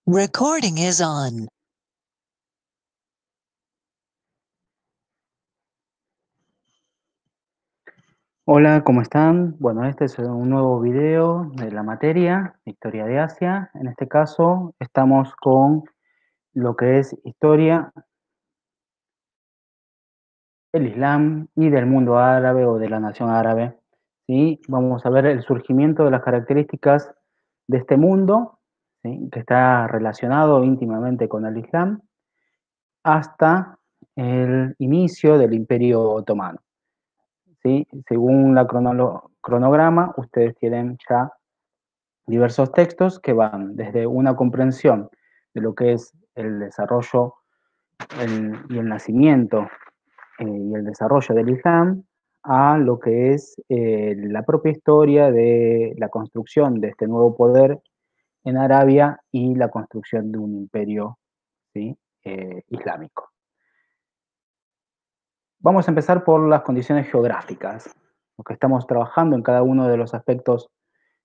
Recording is on. Hola, ¿cómo están? Bueno, este es un nuevo video de la materia, Historia de Asia. En este caso estamos con lo que es historia del Islam y del mundo árabe o de la nación árabe. ¿Sí? Vamos a ver el surgimiento de las características de este mundo, ¿sí? Que está relacionado íntimamente con el Islam, hasta el inicio del Imperio Otomano. ¿Sí? Según la cronograma, ustedes tienen ya diversos textos que van desde una comprensión de lo que es el desarrollo y el nacimiento y el desarrollo del Islam a lo que es la propia historia de la construcción de este nuevo poder en Arabia y la construcción de un imperio, ¿sí? Islámico. Vamos a empezar por las condiciones geográficas, lo que estamos trabajando en cada uno de los aspectos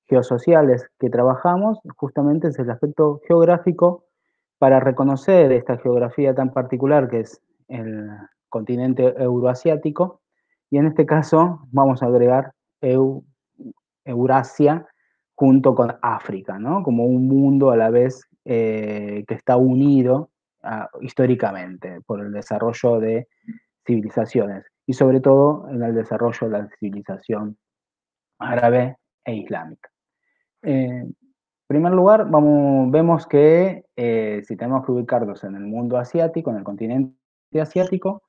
geosociales que trabajamos, justamente es el aspecto geográfico para reconocer esta geografía tan particular que es el continente euroasiático, y en este caso vamos a agregar Eurasia junto con África, ¿no? Como un mundo a la vez que está unido históricamente por el desarrollo de civilizaciones y sobre todo en el desarrollo de la civilización árabe e islámica. En primer lugar, vemos que si tenemos que ubicarnos en el mundo asiático, en el continente asiático,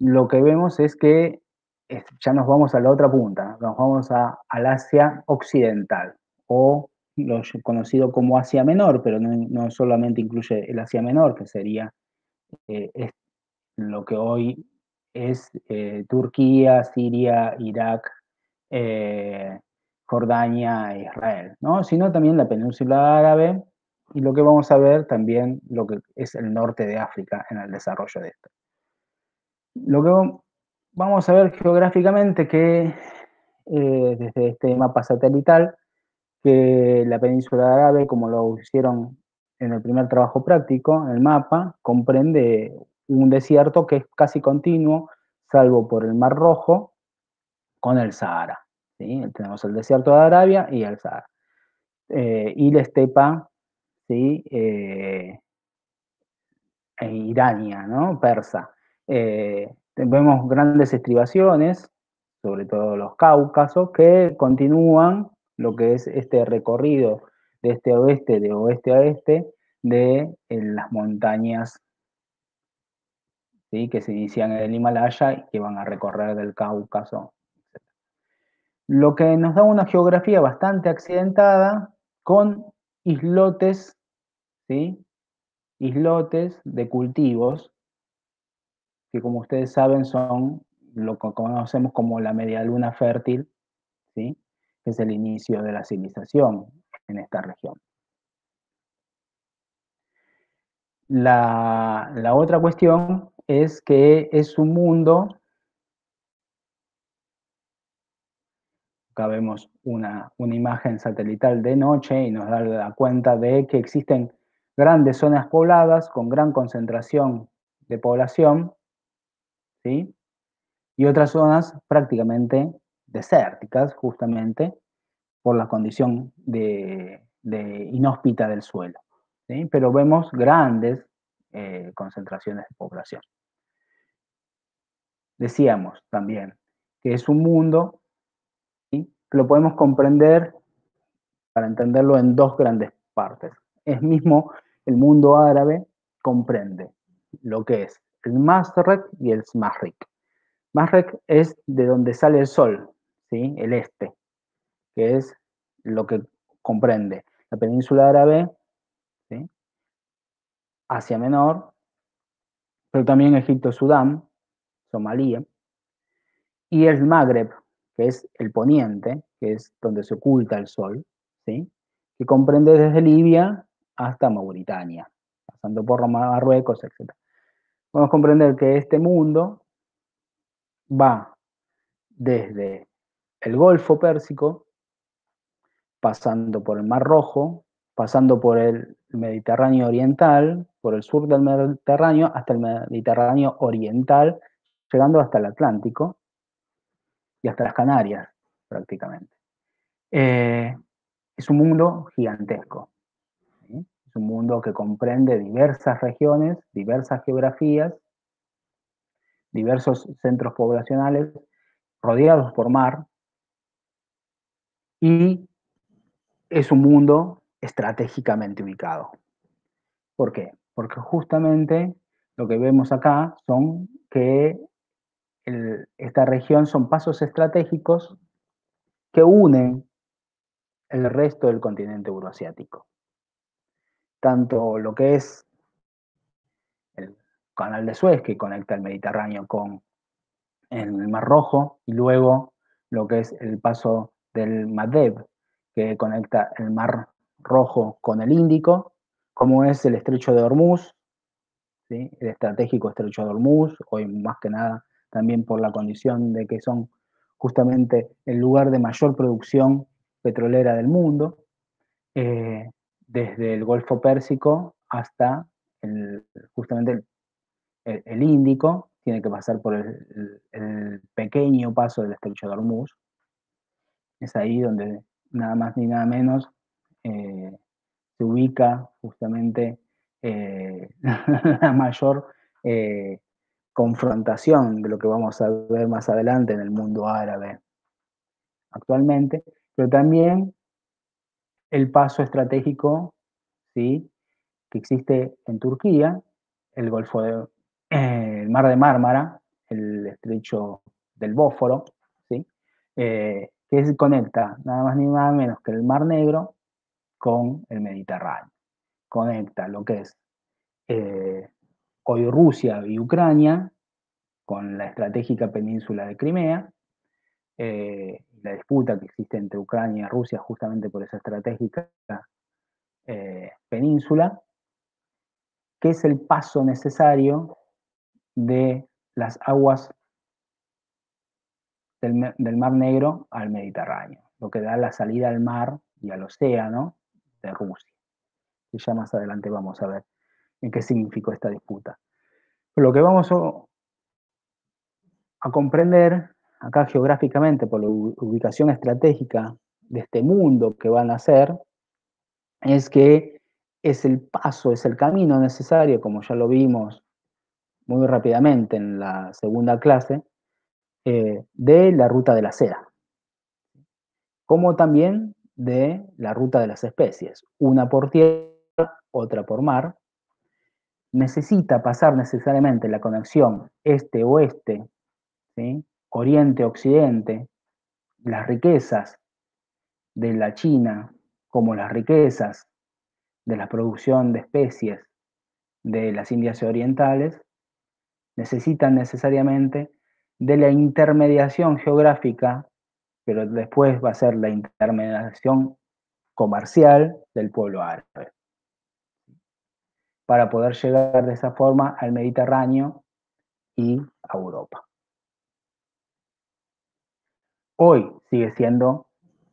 lo que vemos es que ya nos vamos a la otra punta, nos vamos al Asia occidental, o lo conocido como Asia Menor, pero no solamente incluye el Asia Menor, que sería es lo que hoy es Turquía, Siria, Irak, eh, Jordania e Israel, ¿no? Sino también la península árabe y lo que vamos a ver también lo que es el norte de África en el desarrollo de esto. Lo que vamos a ver geográficamente que desde este mapa satelital, que la península árabe, como lo hicieron en el primer trabajo práctico, en el mapa, comprende un desierto que es casi continuo, salvo por el Mar Rojo, con el Sahara. ¿Sí? Tenemos el desierto de Arabia y el Sahara. Y la estepa, ¿sí? Irania, ¿no? Persa. Vemos grandes estribaciones, sobre todo los Cáucasos, que continúan lo que es este recorrido de este a oeste, de oeste a este, de las montañas, ¿sí? Que se inician en el Himalaya y que van a recorrer del Cáucaso. Lo que nos da una geografía bastante accidentada con islotes, ¿sí? Islotes de cultivos que, como ustedes saben, son lo que conocemos como la media luna fértil, ¿sí? Que es el inicio de la civilización en esta región. La otra cuestión es que es un mundo, acá vemos una imagen satelital de noche y nos da la cuenta de que existen grandes zonas pobladas con gran concentración de población, ¿sí? Y otras zonas prácticamente desérticas, justamente por la condición de inhóspita del suelo. ¿Sí? Pero vemos grandes concentraciones de población. Decíamos también que es un mundo, ¿sí? Que lo podemos comprender, para entenderlo, en dos grandes partes. Es mismo el mundo árabe comprende lo que es el Masrek y el Smarrik. Masrek es de donde sale el sol, ¿sí? El este, que es lo que comprende la península árabe, ¿sí? Asia Menor, pero también Egipto, Sudán, Somalia, y el Magreb, que es el poniente, que es donde se oculta el sol, ¿sí? Que comprende desde Libia hasta Mauritania, pasando por Marruecos, etc. Podemos comprender que este mundo va desde el Golfo Pérsico, pasando por el Mar Rojo, pasando por Mediterráneo oriental, por el sur del Mediterráneo hasta el Mediterráneo oriental, llegando hasta el Atlántico y hasta las Canarias, prácticamente. Es un mundo gigantesco, ¿sí? Es un mundo que comprende diversas regiones, diversas geografías, diversos centros poblacionales, rodeados por mar, y es un mundo estratégicamente ubicado. ¿Por qué? Porque justamente lo que vemos acá son que esta región son pasos estratégicos que unen el resto del continente euroasiático. Tanto lo que es el canal de Suez, que conecta el Mediterráneo con el Mar Rojo, y luego lo que es el paso del Magreb, que conecta el Mar Rojo con el Índico, como es el Estrecho de Hormuz, ¿sí? El estratégico Estrecho de Hormuz, hoy más que nada también por la condición de que son justamente el lugar de mayor producción petrolera del mundo, desde el Golfo Pérsico hasta justamente el Índico, tiene que pasar por el pequeño paso del Estrecho de Hormuz. Es ahí donde nada más ni nada menos se ubica justamente la mayor confrontación de lo que vamos a ver más adelante en el mundo árabe actualmente, pero también el paso estratégico, ¿sí?, que existe en Turquía, el Golfo el Mar de Mármara, el Estrecho del Bósforo, ¿sí?, que conecta nada más ni nada menos que el Mar Negro con el Mediterráneo. Conecta lo que es hoy Rusia y Ucrania con la estratégica península de Crimea, la disputa que existe entre Ucrania y Rusia justamente por esa estratégica península, que es el paso necesario de las aguas del Mar Negro al Mediterráneo, lo que da la salida al mar y al océano de Rusia. Y ya más adelante vamos a ver en qué significó esta disputa. Pero lo que vamos a comprender acá geográficamente por la ubicación estratégica de este mundo que van a hacer, es que es el paso, es el camino necesario, como ya lo vimos muy rápidamente en la segunda clase, de la ruta de la seda, como también de la ruta de las especies, una por tierra, otra por mar. Necesita pasar necesariamente la conexión este-oeste, ¿sí?, oriente-occidente, las riquezas de la China, como las riquezas de la producción de especies de las Indias orientales, necesitan necesariamente de la intermediación geográfica, pero después va a ser la intermediación comercial del pueblo árabe, para poder llegar de esa forma al Mediterráneo y a Europa. Hoy sigue siendo,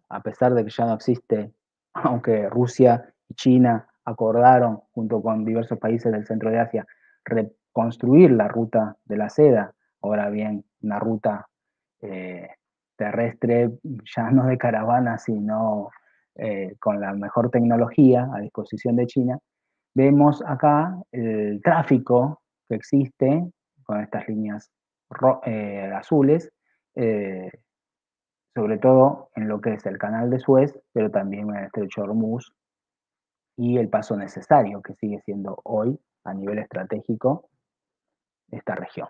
a pesar de que ya no existe, aunque Rusia y China acordaron, junto con diversos países del centro de Asia, reconstruir la ruta de la seda, ahora bien, una ruta terrestre, ya no de caravana, sino con la mejor tecnología a disposición de China. Vemos acá el tráfico que existe con estas líneas azules, eh, sobre todo en lo que es el canal de Suez, pero también en el estrecho de Hormuz, y el paso necesario que sigue siendo hoy a nivel estratégico esta región.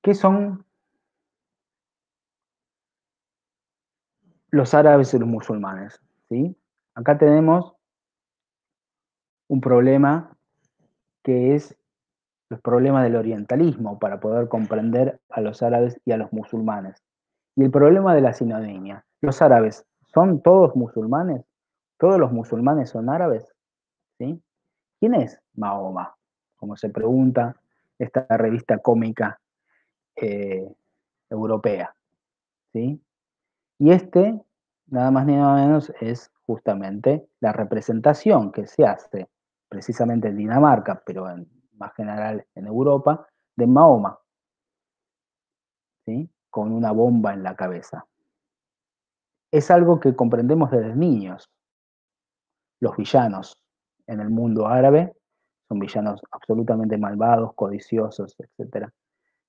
¿Qué son los árabes y los musulmanes? ¿Sí? Acá tenemos un problema que es los problemas del orientalismo para poder comprender a los árabes y a los musulmanes. Y el problema de la sinonimia. ¿Los árabes son todos musulmanes? ¿Todos los musulmanes son árabes? ¿Sí? ¿Quién es Mahoma? Como se pregunta esta revista cómica europea, ¿sí? Y este nada más ni nada menos es justamente la representación que se hace precisamente en Dinamarca, pero más general en Europa, de Mahoma, ¿sí? Con una bomba en la cabeza. Es algo que comprendemos desde niños. Los villanos en el mundo árabe son villanos absolutamente malvados, codiciosos, etcétera.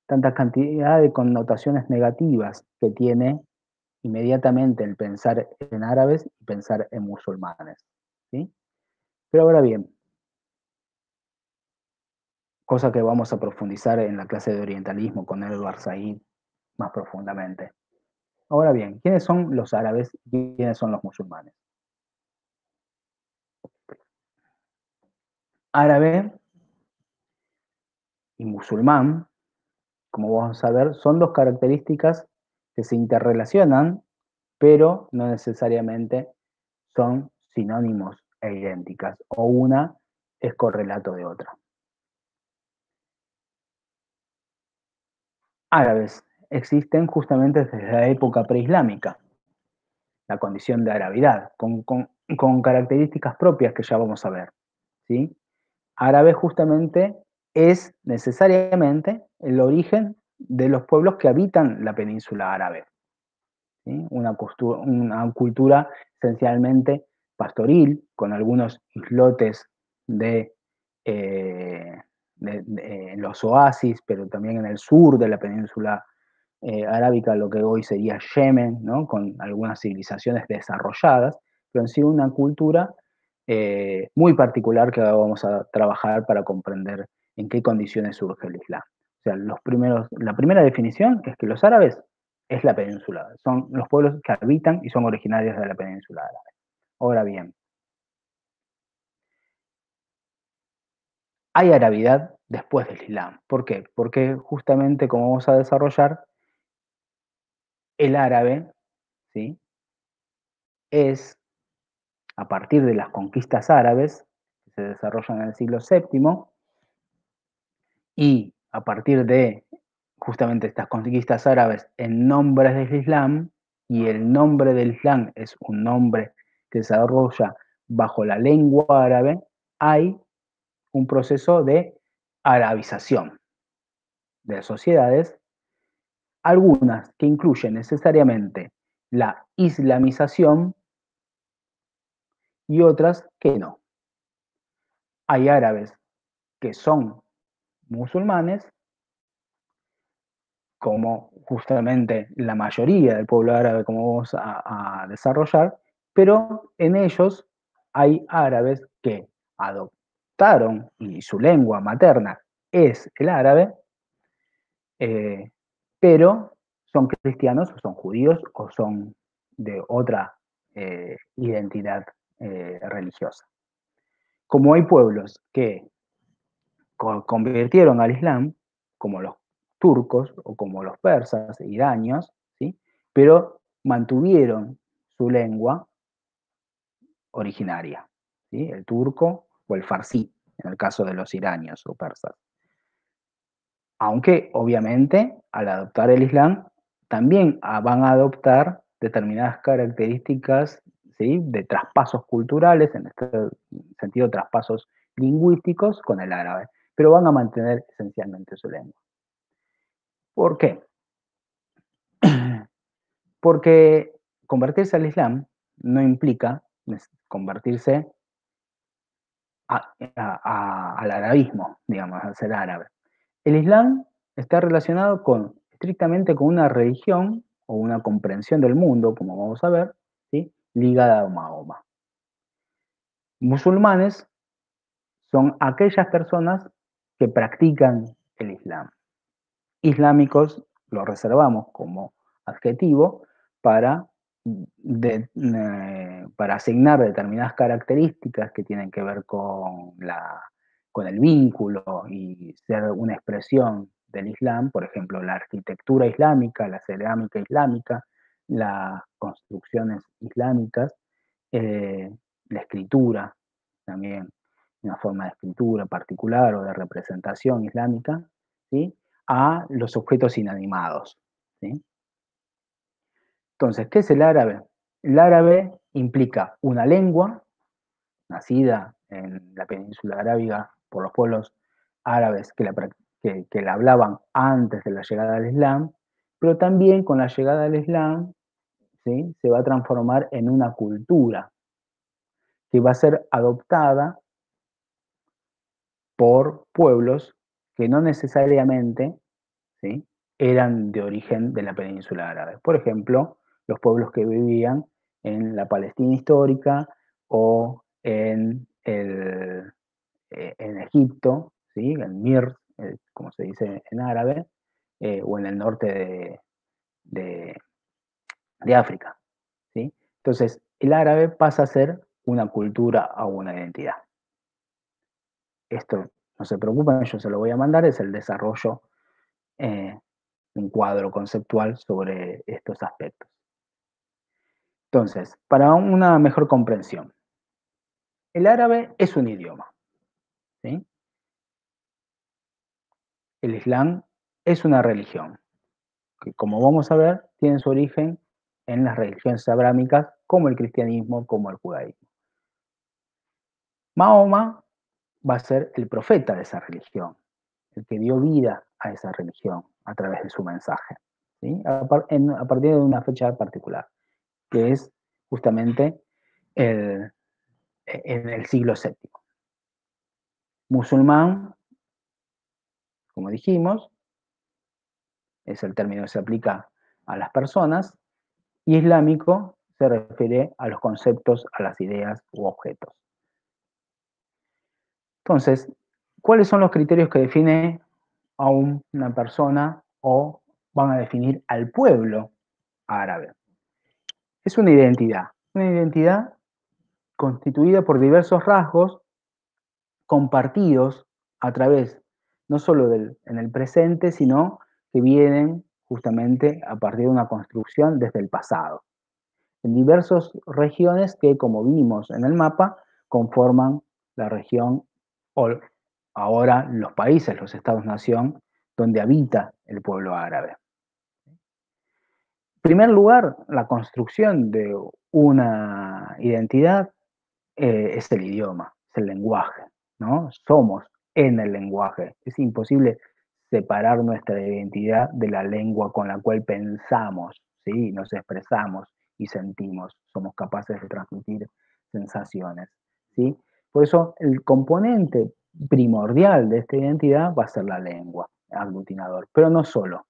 Tanta cantidad de connotaciones negativas que tiene inmediatamente el pensar en árabes y pensar en musulmanes, ¿sí? Pero ahora bien, cosa que vamos a profundizar en la clase de orientalismo con Edward Said más profundamente. Ahora bien, ¿quiénes son los árabes y quiénes son los musulmanes? Árabe y musulmán, como vamos a ver, son dos características que se interrelacionan, pero no necesariamente son sinónimos e idénticas, o una es correlato de otra. Árabes existen justamente desde la época preislámica, la condición de arabidad, con características propias que ya vamos a ver, ¿sí? Árabe justamente es necesariamente el origen de los pueblos que habitan la península árabe, ¿sí? Una cultura esencialmente pastoril, con algunos islotes de, eh, los oasis, pero también en el sur de la península arábica, lo que hoy sería Yemen, ¿no? Con algunas civilizaciones desarrolladas, pero en sí una cultura muy particular que ahora vamos a trabajar para comprender en qué condiciones surge el Islam. O sea, la primera definición es que los árabes es la península, son los pueblos que habitan y son originarios de la península árabe. Ahora bien, hay arabidad después del Islam. ¿Por qué? Porque justamente como vamos a desarrollar, el árabe, ¿sí? Es a partir de las conquistas árabes, que se desarrollan en el siglo VII, y a partir de justamente estas conquistas árabes en nombre del Islam, y el nombre del Islam es un nombre que se desarrolla bajo la lengua árabe, hay un proceso de arabización de sociedades, algunas que incluyen necesariamente la islamización y otras que no. Hay árabes que son musulmanes, como justamente la mayoría del pueblo árabe, como vamos a desarrollar, pero en ellos hay árabes que adoptaron y su lengua materna es el árabe, eh, pero son cristianos o son judíos o son de otra identidad religiosa. Como hay pueblos que convirtieron al Islam, como los turcos o como los persas, iranios, ¿sí? Pero mantuvieron su lengua originaria, ¿sí? El turco o el farsí, en el caso de los iranios o persas. Aunque obviamente al adoptar el Islam también van a adoptar determinadas características, ¿sí? De traspasos culturales, en este sentido traspasos lingüísticos con el árabe, pero van a mantener esencialmente su lengua. ¿Por qué? Porque convertirse al Islam no implica convertirse al arabismo, digamos, al ser árabe. El Islam está relacionado estrictamente con una religión o una comprensión del mundo, como vamos a ver, ¿sí? Ligada a Mahoma. Musulmanes son aquellas personas que practican el Islam. Islámicos lo reservamos como adjetivo para, para asignar determinadas características que tienen que ver con el vínculo y ser una expresión del Islam, por ejemplo, la arquitectura islámica, la cerámica islámica, las construcciones islámicas, eh, la escritura también, una forma de escritura particular o de representación islámica, ¿sí? A los objetos inanimados, ¿sí? Entonces, ¿qué es el árabe? El árabe implica una lengua nacida en la península arábiga por los pueblos árabes que la hablaban antes de la llegada del Islam, pero también con la llegada del Islam, ¿sí?, se va a transformar en una cultura que va a ser adoptada por pueblos que no necesariamente, ¿sí?, eran de origen de la península árabe. Por ejemplo, los pueblos que vivían en la Palestina histórica o en Egipto, ¿sí?, en Mir, como se dice en árabe, o en el norte de, de África, ¿sí? Entonces, el árabe pasa a ser una cultura o una identidad. Esto no se preocupen, yo se lo voy a mandar, es el desarrollo, eh, un cuadro conceptual sobre estos aspectos. Entonces, para una mejor comprensión, el árabe es un idioma, ¿sí? El Islam es una religión, que como vamos a ver, tiene su origen en las religiones abrámicas, como el cristianismo, como el judaísmo. Mahoma va a ser el profeta de esa religión, el que dio vida a esa religión a través de su mensaje, ¿sí?, a partir de una fecha particular, que es justamente el, en el siglo VII. Musulmán, como dijimos, es el término que se aplica a las personas, y islámico se refiere a los conceptos, a las ideas u objetos. Entonces, ¿cuáles son los criterios que define a una persona o van a definir al pueblo árabe? Es una identidad constituida por diversos rasgos compartidos a través no solo en el presente, sino que vienen justamente a partir de una construcción desde el pasado, en diversas regiones que, como vimos en el mapa, conforman la región o ahora los países, los estados-nación, donde habita el pueblo árabe. En primer lugar, la construcción de una identidad es el idioma, es el lenguaje, ¿no? Somos en el lenguaje. Es imposible separar nuestra identidad de la lengua con la cual pensamos, ¿sí?, nos expresamos y sentimos, somos capaces de transmitir sensaciones, ¿sí? Por eso el componente primordial de esta identidad va a ser la lengua, aglutinador, pero no solo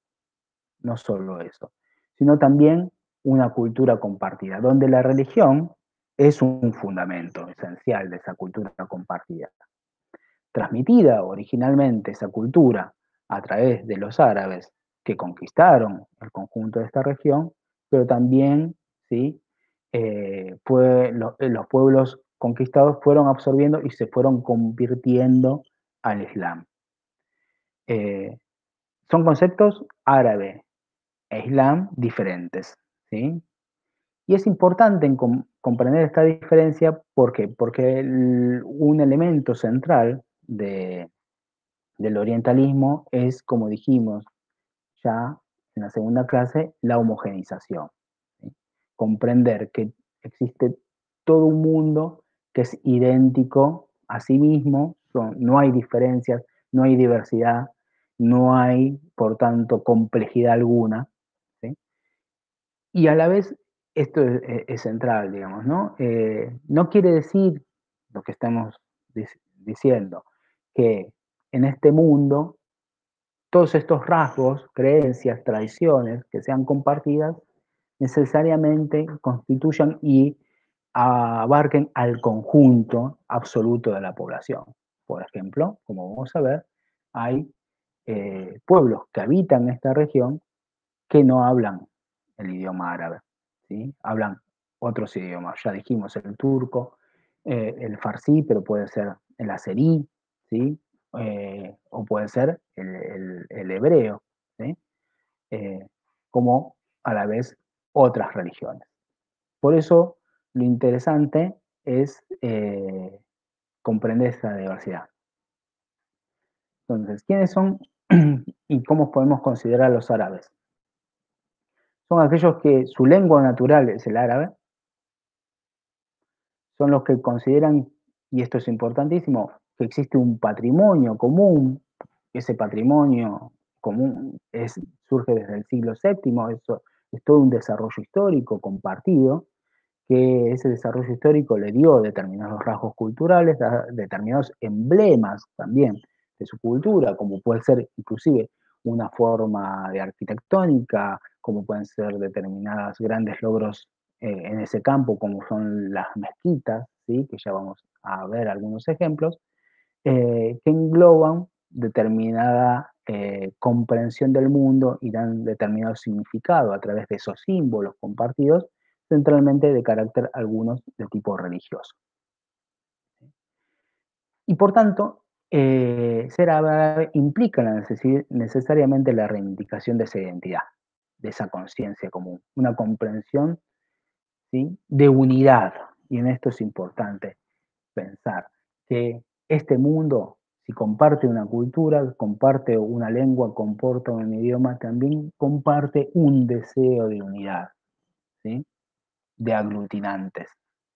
eso, sino también una cultura compartida, donde la religión es un fundamento esencial de esa cultura compartida. Transmitida originalmente esa cultura a través de los árabes que conquistaron el conjunto de esta región, pero también, ¿sí?, los pueblos conquistados fueron absorbiendo y se fueron convirtiendo al Islam. Eh, Son conceptos árabe e Islam diferentes, ¿sí? Y es importante comprender esta diferencia, ¿por qué? Porque un elemento central del orientalismo es, como dijimos ya en la segunda clase, la homogeneización, ¿sí? Comprender que existe todo un mundo que es idéntico a sí mismo, no hay diferencias, no hay diversidad, no hay, por tanto, complejidad alguna, ¿sí? Y a la vez, esto es central, digamos, ¿no? No quiere decir lo que estamos diciendo, que en este mundo todos estos rasgos, creencias, tradiciones que sean compartidas, necesariamente constituyan y abarquen al conjunto absoluto de la población. Por ejemplo, como vamos a ver, hay pueblos que habitan esta región que no hablan el idioma árabe, ¿sí? Hablan otros idiomas, ya dijimos el turco, el farsi, pero puede ser el azerí, ¿sí? O puede ser el hebreo, ¿sí? Eh, como a la vez otras religiones. Por eso lo interesante es comprender esta diversidad. Entonces, ¿quiénes son y cómo podemos considerar a los árabes? Son aquellos que su lengua natural es el árabe, son los que consideran, y esto es importantísimo, que existe un patrimonio común. Ese patrimonio común surge desde el siglo VII, eso es todo un desarrollo histórico compartido, que ese desarrollo histórico le dio determinados rasgos culturales, determinados emblemas también de su cultura, como puede ser inclusive una forma de arquitectónica, como pueden ser determinados grandes logros en ese campo, como son las mezquitas, ¿sí? Que ya vamos a ver algunos ejemplos, que engloban determinada comprensión del mundo y dan determinado significado a través de esos símbolos compartidos, centralmente de carácter algunos de tipo religioso. Y por tanto, ser árabe implica necesariamente la reivindicación de esa identidad, de esa conciencia común, una comprensión, ¿sí?, de unidad. Y en esto es importante pensar que este mundo, si comparte una cultura, comparte una lengua, comporta un idioma, también comparte un deseo de unidad, ¿sí? De aglutinantes,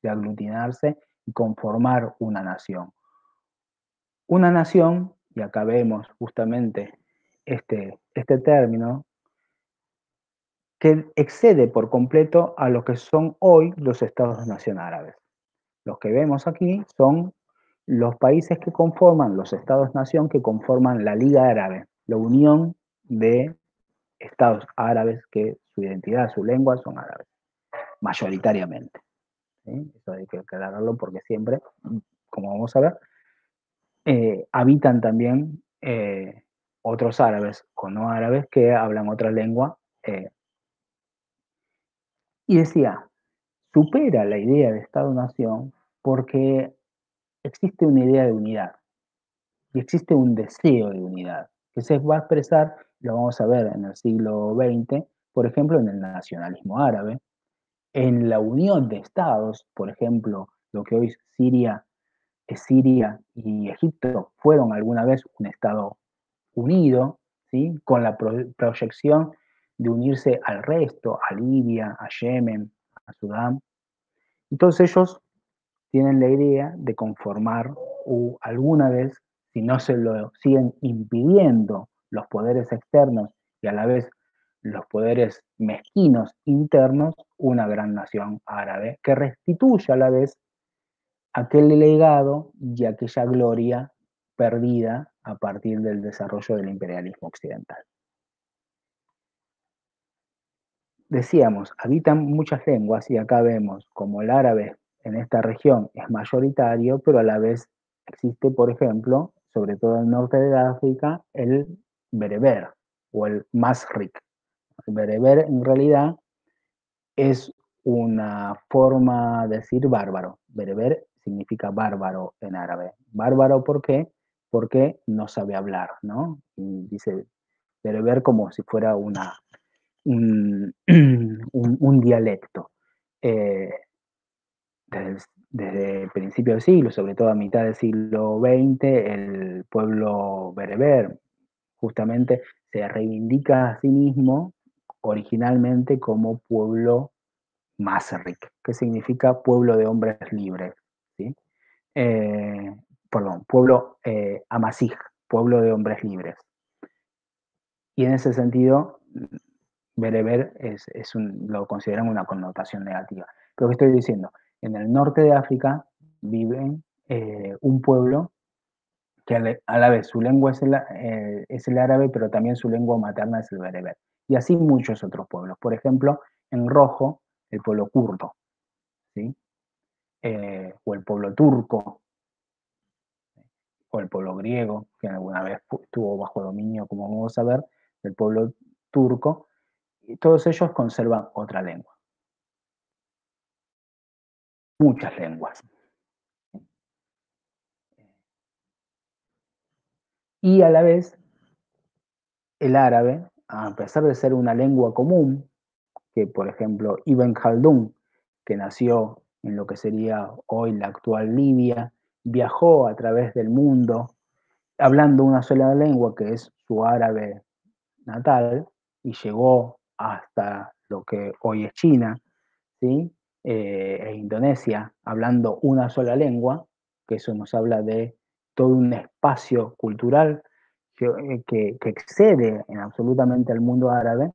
de aglutinarse y conformar una nación. Una nación, y acá vemos justamente este término, que excede por completo a lo que son hoy los estados-nación árabes. Los que vemos aquí son los países que conforman, los estados-nación que conforman la Liga Árabe, la unión de estados árabes que su identidad, su lengua son árabes, mayoritariamente, ¿sí? Eso hay que aclararlo porque siempre, como vamos a ver, habitan también otros árabes o no árabes que hablan otra lengua. Y decía, supera la idea de Estado-nación porque existe una idea de unidad. Y existe un deseo de unidad que se va a expresar, lo vamos a ver en el siglo XX, por ejemplo, en el nacionalismo árabe, en la unión de estados, por ejemplo, lo que hoy Siria y Egipto fueron alguna vez un estado unido, ¿sí?, con la proyección de unirse al resto, a Libia, a Yemen, a Sudán. Y todos ellos tienen la idea de conformar alguna vez, si no se lo siguen impidiendo los poderes externos y a la vez los poderes mezquinos internos, una gran nación árabe que restituya a la vez aquel legado y aquella gloria perdida a partir del desarrollo del imperialismo occidental. Decíamos, habitan muchas lenguas y acá vemos como el árabe en esta región es mayoritario, pero a la vez existe, por ejemplo, sobre todo en el norte de África, el bereber o el masrik. El bereber en realidad es una forma de decir bárbaro. Bereber significa bárbaro en árabe. ¿Bárbaro por qué? Porque no sabe hablar, ¿no? Y dice bereber como si fuera un, un dialecto. Eh, desde el principio del siglo, sobre todo a mitad del siglo XX, el pueblo bereber justamente se reivindica a sí mismo originalmente como pueblo Masaryk, que significa pueblo de hombres libres, ¿sí? Eh, perdón, pueblo Amasij, pueblo de hombres libres. Y en ese sentido, bereber lo consideran una connotación negativa. Pero ¿qué estoy diciendo? En el norte de África viven un pueblo que a la vez su lengua es el árabe, pero también su lengua materna es el bereber. Y así muchos otros pueblos. Por ejemplo, en rojo, el pueblo kurdo, ¿sí? O el pueblo turco, o el pueblo griego, que alguna vez estuvo bajo dominio, como vamos a ver, del pueblo turco, y todos ellos conservan otra lengua, muchas lenguas. Y a la vez, el árabe, a pesar de ser una lengua común, que por ejemplo Ibn Khaldun, que nació en lo que sería hoy la actual Libia, viajó a través del mundo hablando una sola lengua, que es su árabe natal, y llegó hasta lo que hoy es China, ¿sí? e Indonesia hablando una sola lengua, que eso nos habla de todo un espacio cultural que excede en absolutamente al mundo árabe.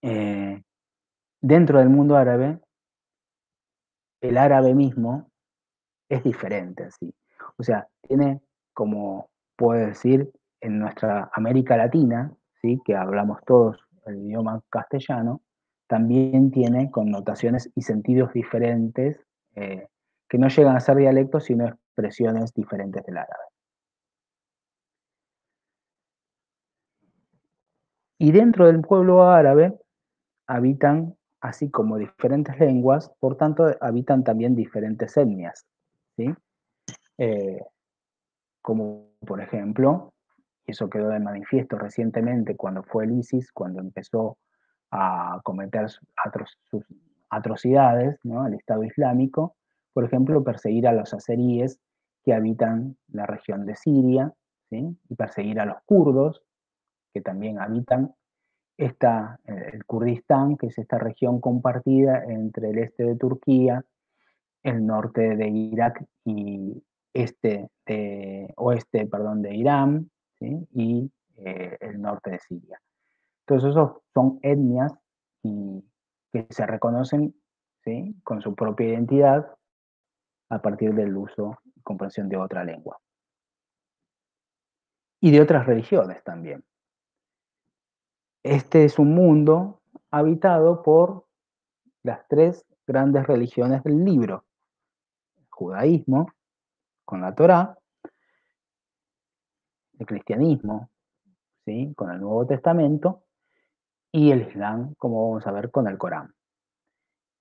eh, Dentro del mundo árabe, el árabe mismo es diferente en sí. O sea, tiene, como puedo decir, en nuestra América Latina, ¿sí? Que hablamos todos el idioma castellano, también tiene connotaciones y sentidos diferentes que no llegan a ser dialectos, sino expresiones diferentes del árabe. Y dentro del pueblo árabe habitan, así como diferentes lenguas, por tanto, habitan también diferentes etnias, ¿sí? Eh, Como por ejemplo, y eso quedó de manifiesto recientemente cuando fue el ISIS, cuando empezó a cometer sus atrocidades, ¿no? El Estado Islámico, por ejemplo, perseguir a los azeríes que habitan la región de Siria, ¿sí? Y perseguir a los kurdos, que también habitan el Kurdistán, que es esta región compartida entre el este de Turquía, el norte de Irak y oeste, perdón, de Irán, ¿sí? Y el norte de Siria. Entonces, esos son etnias y que se reconocen, ¿sí? Con su propia identidad a partir del uso y comprensión de otra lengua. Y de otras religiones también. Este es un mundo habitado por las tres grandes religiones del libro: el judaísmo, con la Torá, el cristianismo, ¿sí? Con el Nuevo Testamento, y el Islam, como vamos a ver, con el Corán.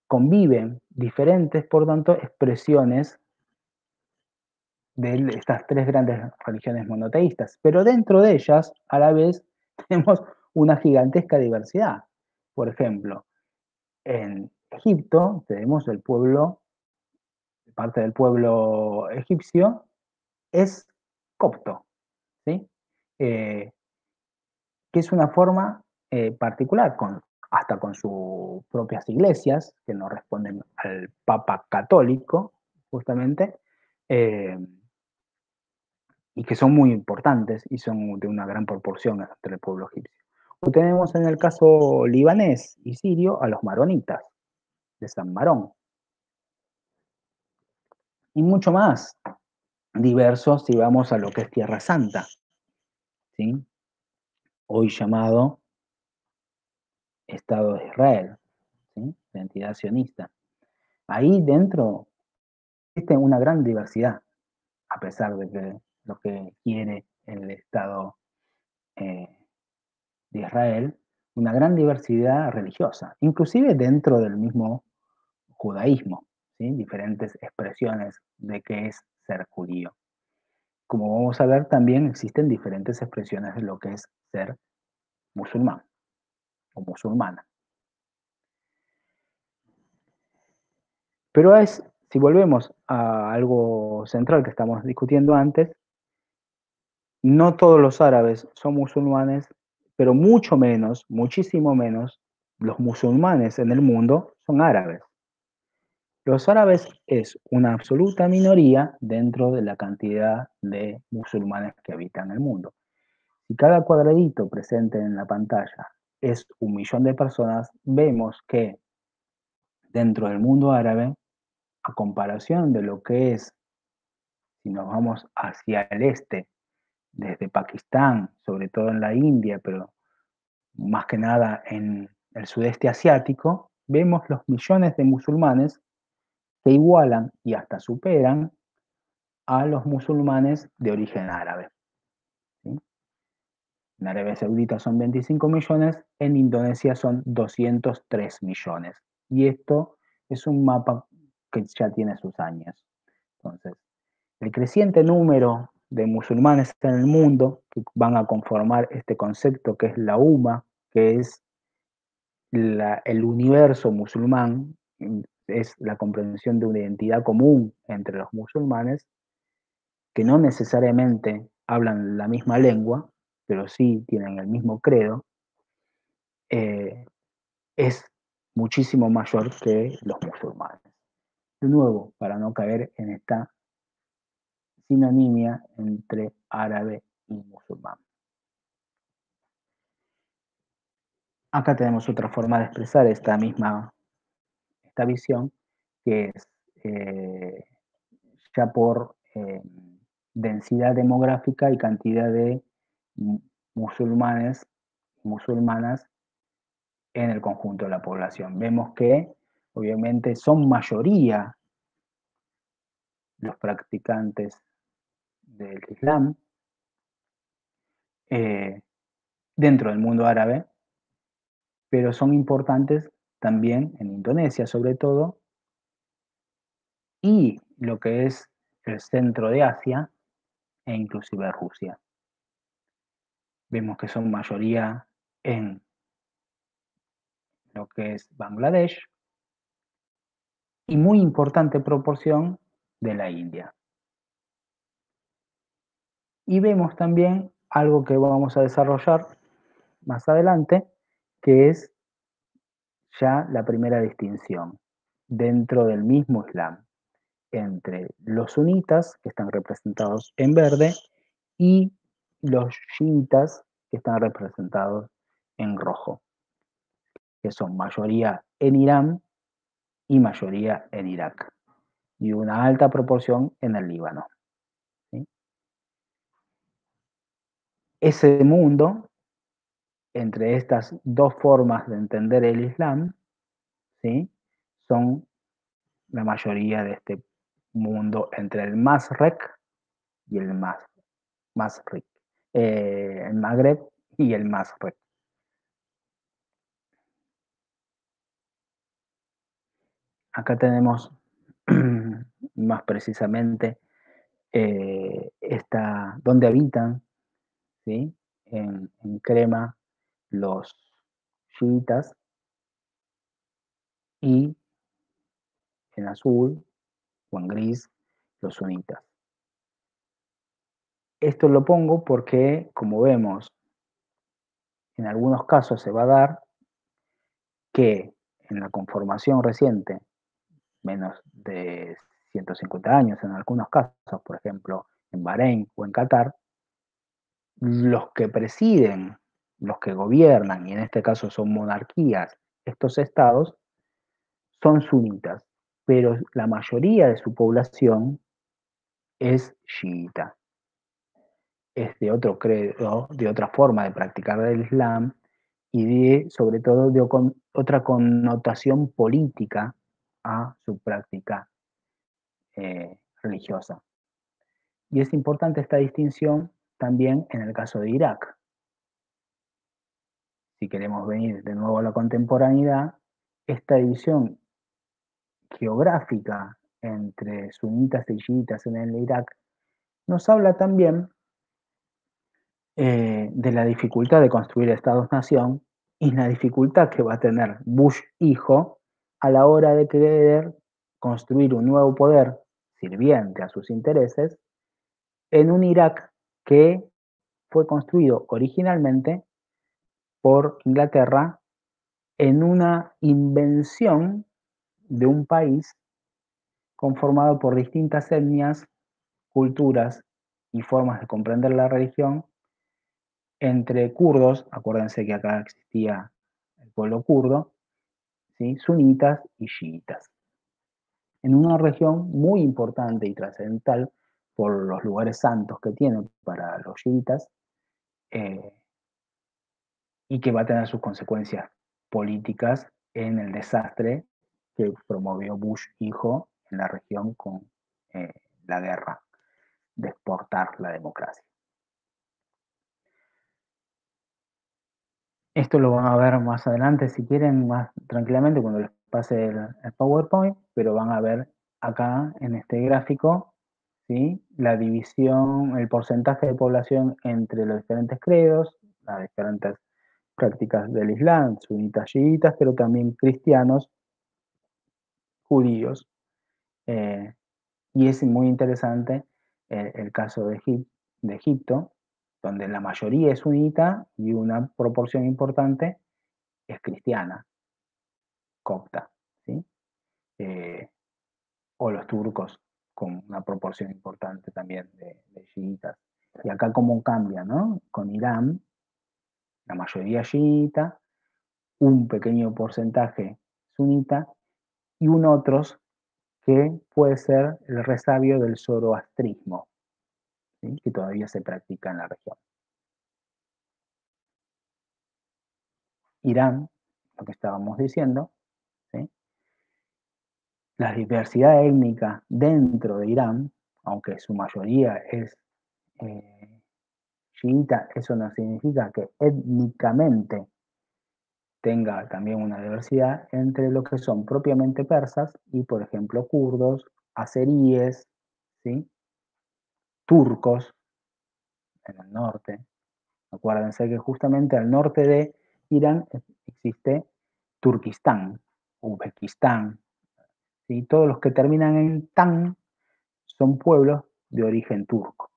Conviven diferentes, por tanto, expresiones de estas tres grandes religiones monoteístas, pero dentro de ellas, a la vez, tenemos una gigantesca diversidad. Por ejemplo, en Egipto tenemos el pueblo, parte del pueblo egipcio es copto, ¿sí? Eh, que es una forma particular, hasta con sus propias iglesias, que no responden al Papa católico, justamente, eh, y que son muy importantes y son de una gran proporción entre el pueblo egipcio. O tenemos en el caso libanés y sirio a los maronitas, de San Marón, y mucho más diversos si vamos a lo que es Tierra Santa, ¿sí? Hoy llamado Estado de Israel, ¿sí? La entidad sionista. Ahí dentro existe una gran diversidad, a pesar de que lo que quiere el Estado eh, de Israel, una gran diversidad religiosa, inclusive dentro del mismo judaísmo, ¿sí? Diferentes expresiones de qué es ser judío. Como vamos a ver, también existen diferentes expresiones de lo que es ser musulmán o musulmana. Pero si volvemos a algo central que estamos discutiendo antes, no todos los árabes son musulmanes, pero mucho menos, muchísimo menos, los musulmanes en el mundo son árabes. Los árabes es una absoluta minoría dentro de la cantidad de musulmanes que habitan el mundo. Si cada cuadradito presente en la pantalla es 1 millón de personas, vemos que dentro del mundo árabe, a comparación de lo que es, si nos vamos hacia el este, desde Pakistán, sobre todo en la India, pero más que nada en el sudeste asiático, vemos los millones de musulmanes que igualan y hasta superan a los musulmanes de origen árabe, ¿sí? En Arabia Saudita son 25 millones, en Indonesia son 203 millones. Y esto es un mapa que ya tiene sus años. Entonces, el creciente número de musulmanes en el mundo que van a conformar este concepto que es la UMA, que es el universo musulmán, es la comprensión de una identidad común entre los musulmanes, que no necesariamente hablan la misma lengua, pero sí tienen el mismo credo, eh, es muchísimo mayor que los musulmanes. De nuevo, para no caer en esta sinonimia entre árabe y musulmán. Acá tenemos otra forma de expresar esta visión, que es ya por densidad demográfica y cantidad de musulmanes y musulmanas en el conjunto de la población. Vemos que obviamente son mayoría los practicantes del Islam dentro del mundo árabe, pero son importantes también en Indonesia sobre todo, y lo que es el centro de Asia e inclusive Rusia. Vemos que son mayoría en lo que es Bangladesh y muy importante proporción de la India. Y vemos también algo que vamos a desarrollar más adelante, que es ya la primera distinción dentro del mismo Islam entre los sunitas, que están representados en verde, y los chiitas, que están representados en rojo, que son mayoría en Irán y mayoría en Irak, y una alta proporción en el Líbano. ¿Sí? Ese mundo, entre estas dos formas de entender el Islam, ¿sí? Son la mayoría de este mundo entre el Masrek y el Masrek, el Magreb y el Masrek. Acá tenemos más precisamente donde habitan, ¿sí? En crema los chiitas y en azul o en gris los sunitas. Esto lo pongo porque, como vemos, en algunos casos se va a dar que en la conformación reciente, menos de 150 años en algunos casos, por ejemplo, en Bahrein o en Qatar, los que presiden, los que gobiernan, y en este caso son monarquías, estos estados, son sunitas, pero la mayoría de su población es chiita. Es de otro credo, de otra forma de practicar el Islam y sobre todo de otra connotación política a su práctica religiosa. Y es importante esta distinción también en el caso de Irak. Si queremos venir de nuevo a la contemporaneidad, esta división geográfica entre sunitas y chiitas en el Irak nos habla también de la dificultad de construir estados-nación y la dificultad que va a tener Bush hijo a la hora de querer construir un nuevo poder sirviente a sus intereses en un Irak que fue construido originalmente por Inglaterra en una invención de un país conformado por distintas etnias, culturas y formas de comprender la religión entre kurdos, acuérdense que acá existía el pueblo kurdo, ¿sí? Sunitas y chiitas, en una región muy importante y trascendental por los lugares santos que tiene para los chiitas eh, y que va a tener sus consecuencias políticas en el desastre que promovió Bush hijo en la región con eh, la guerra de exportar la democracia. Esto lo van a ver más adelante, si quieren, más tranquilamente cuando les pase el PowerPoint, pero van a ver acá en este gráfico, ¿sí? La división, el porcentaje de población entre los diferentes credos, las diferentes prácticas del Islam, sunitas, chiitas, pero también cristianos, judíos. Eh, y es muy interesante el caso de Egipto, donde la mayoría es sunita y una proporción importante es cristiana, copta, ¿sí? O los turcos, con una proporción importante también de chiitas. Y acá cómo cambia, ¿no? Con Irán, la mayoría chiita, un pequeño porcentaje sunita y un otros que puede ser el resabio del zoroastrismo, ¿sí? Que todavía se practica en la región. Irán, lo que estábamos diciendo, ¿sí? La diversidad étnica dentro de Irán, aunque su mayoría es chiita, eso no significa que étnicamente tenga también una diversidad entre lo que son propiamente persas y, por ejemplo, kurdos, azeríes, ¿sí? Turcos en el norte. Acuérdense que justamente al norte de Irán existe Turquistán, Uzbekistán, ¿sí? Todos los que terminan en tan son pueblos de origen turco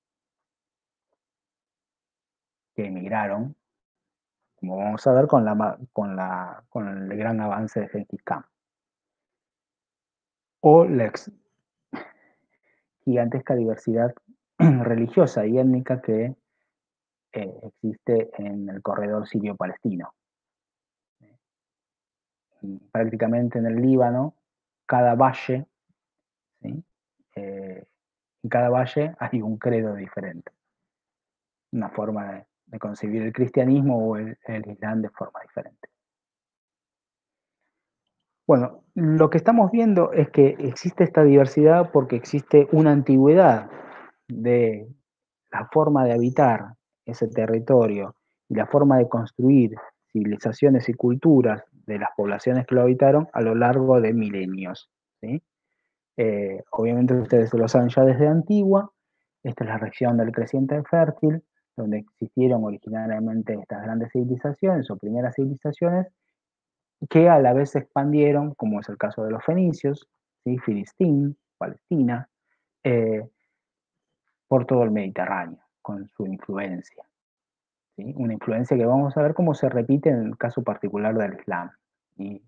que emigraron, como vamos a ver con el gran avance de Genghis Khan. O la gigantesca diversidad religiosa y étnica que existe en el corredor sirio-palestino. Prácticamente en el Líbano, cada valle, ¿sí? En cada valle hay un credo diferente, una forma de concebir el cristianismo o el islam de forma diferente. Bueno, lo que estamos viendo es que existe esta diversidad porque existe una antigüedad de la forma de habitar ese territorio y la forma de construir civilizaciones y culturas de las poblaciones que lo habitaron a lo largo de milenios, ¿sí? Obviamente ustedes lo saben ya desde Antigua, esta es la región del creciente fértil, donde existieron originariamente estas grandes civilizaciones o primeras civilizaciones que a la vez se expandieron, como es el caso de los fenicios, ¿sí? Filistín, Palestina, eh, por todo el Mediterráneo, con su influencia, ¿sí? Una influencia que vamos a ver cómo se repite en el caso particular del Islam. Y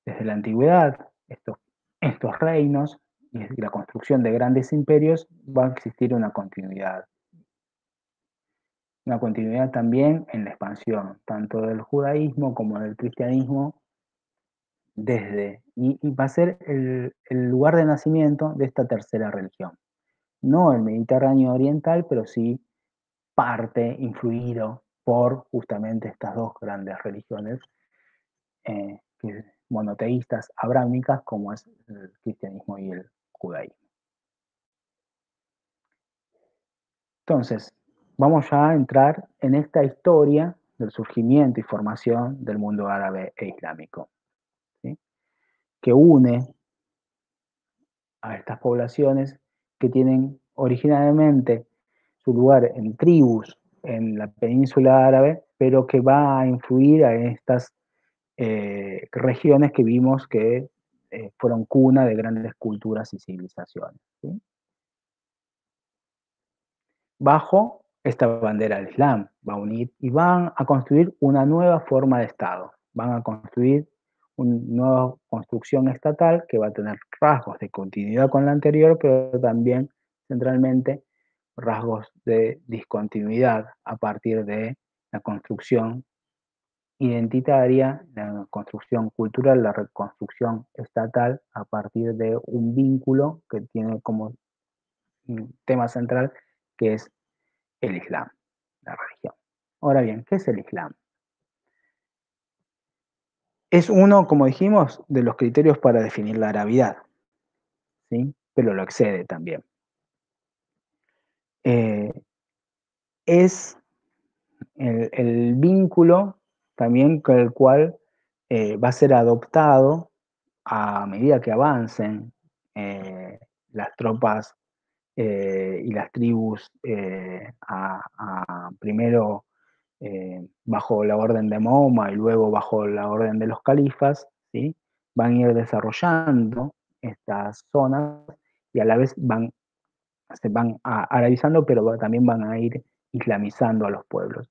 desde la antigüedad, estos reinos y la construcción de grandes imperios va a existir una continuidad. Una continuidad también en la expansión, tanto del judaísmo como del cristianismo, y va a ser el lugar de nacimiento de esta tercera religión. No el Mediterráneo oriental, pero sí parte, influido por justamente estas dos grandes religiones monoteístas abrámicas, como es el cristianismo y el judaísmo. Entonces, vamos ya a entrar en esta historia del surgimiento y formación del mundo árabe e islámico, ¿sí? Que une a estas poblaciones que tienen originalmente su lugar en tribus en la península árabe, pero que va a influir a estas regiones que vimos que fueron cuna de grandes culturas y civilizaciones, ¿sí? Bajo esta bandera del Islam, va a unir y van a construir una nueva forma de Estado, van a construir una nueva construcción estatal que va a tener rasgos de continuidad con la anterior, pero también centralmente rasgos de discontinuidad a partir de la construcción identitaria, la construcción cultural, la reconstrucción estatal a partir de un vínculo que tiene como tema central que es el Islam, la religión. Ahora bien, ¿qué es el Islam? Es uno, como dijimos, de los criterios para definir la arabidad, ¿sí? Pero lo excede también. Es el vínculo también con el cual va a ser adoptado a medida que avancen las tropas y las tribus primero bajo la orden de Mahoma y luego bajo la orden de los califas, ¿sí? Van a ir desarrollando estas zonas y a la vez se van arabizando, pero también van a ir islamizando a los pueblos.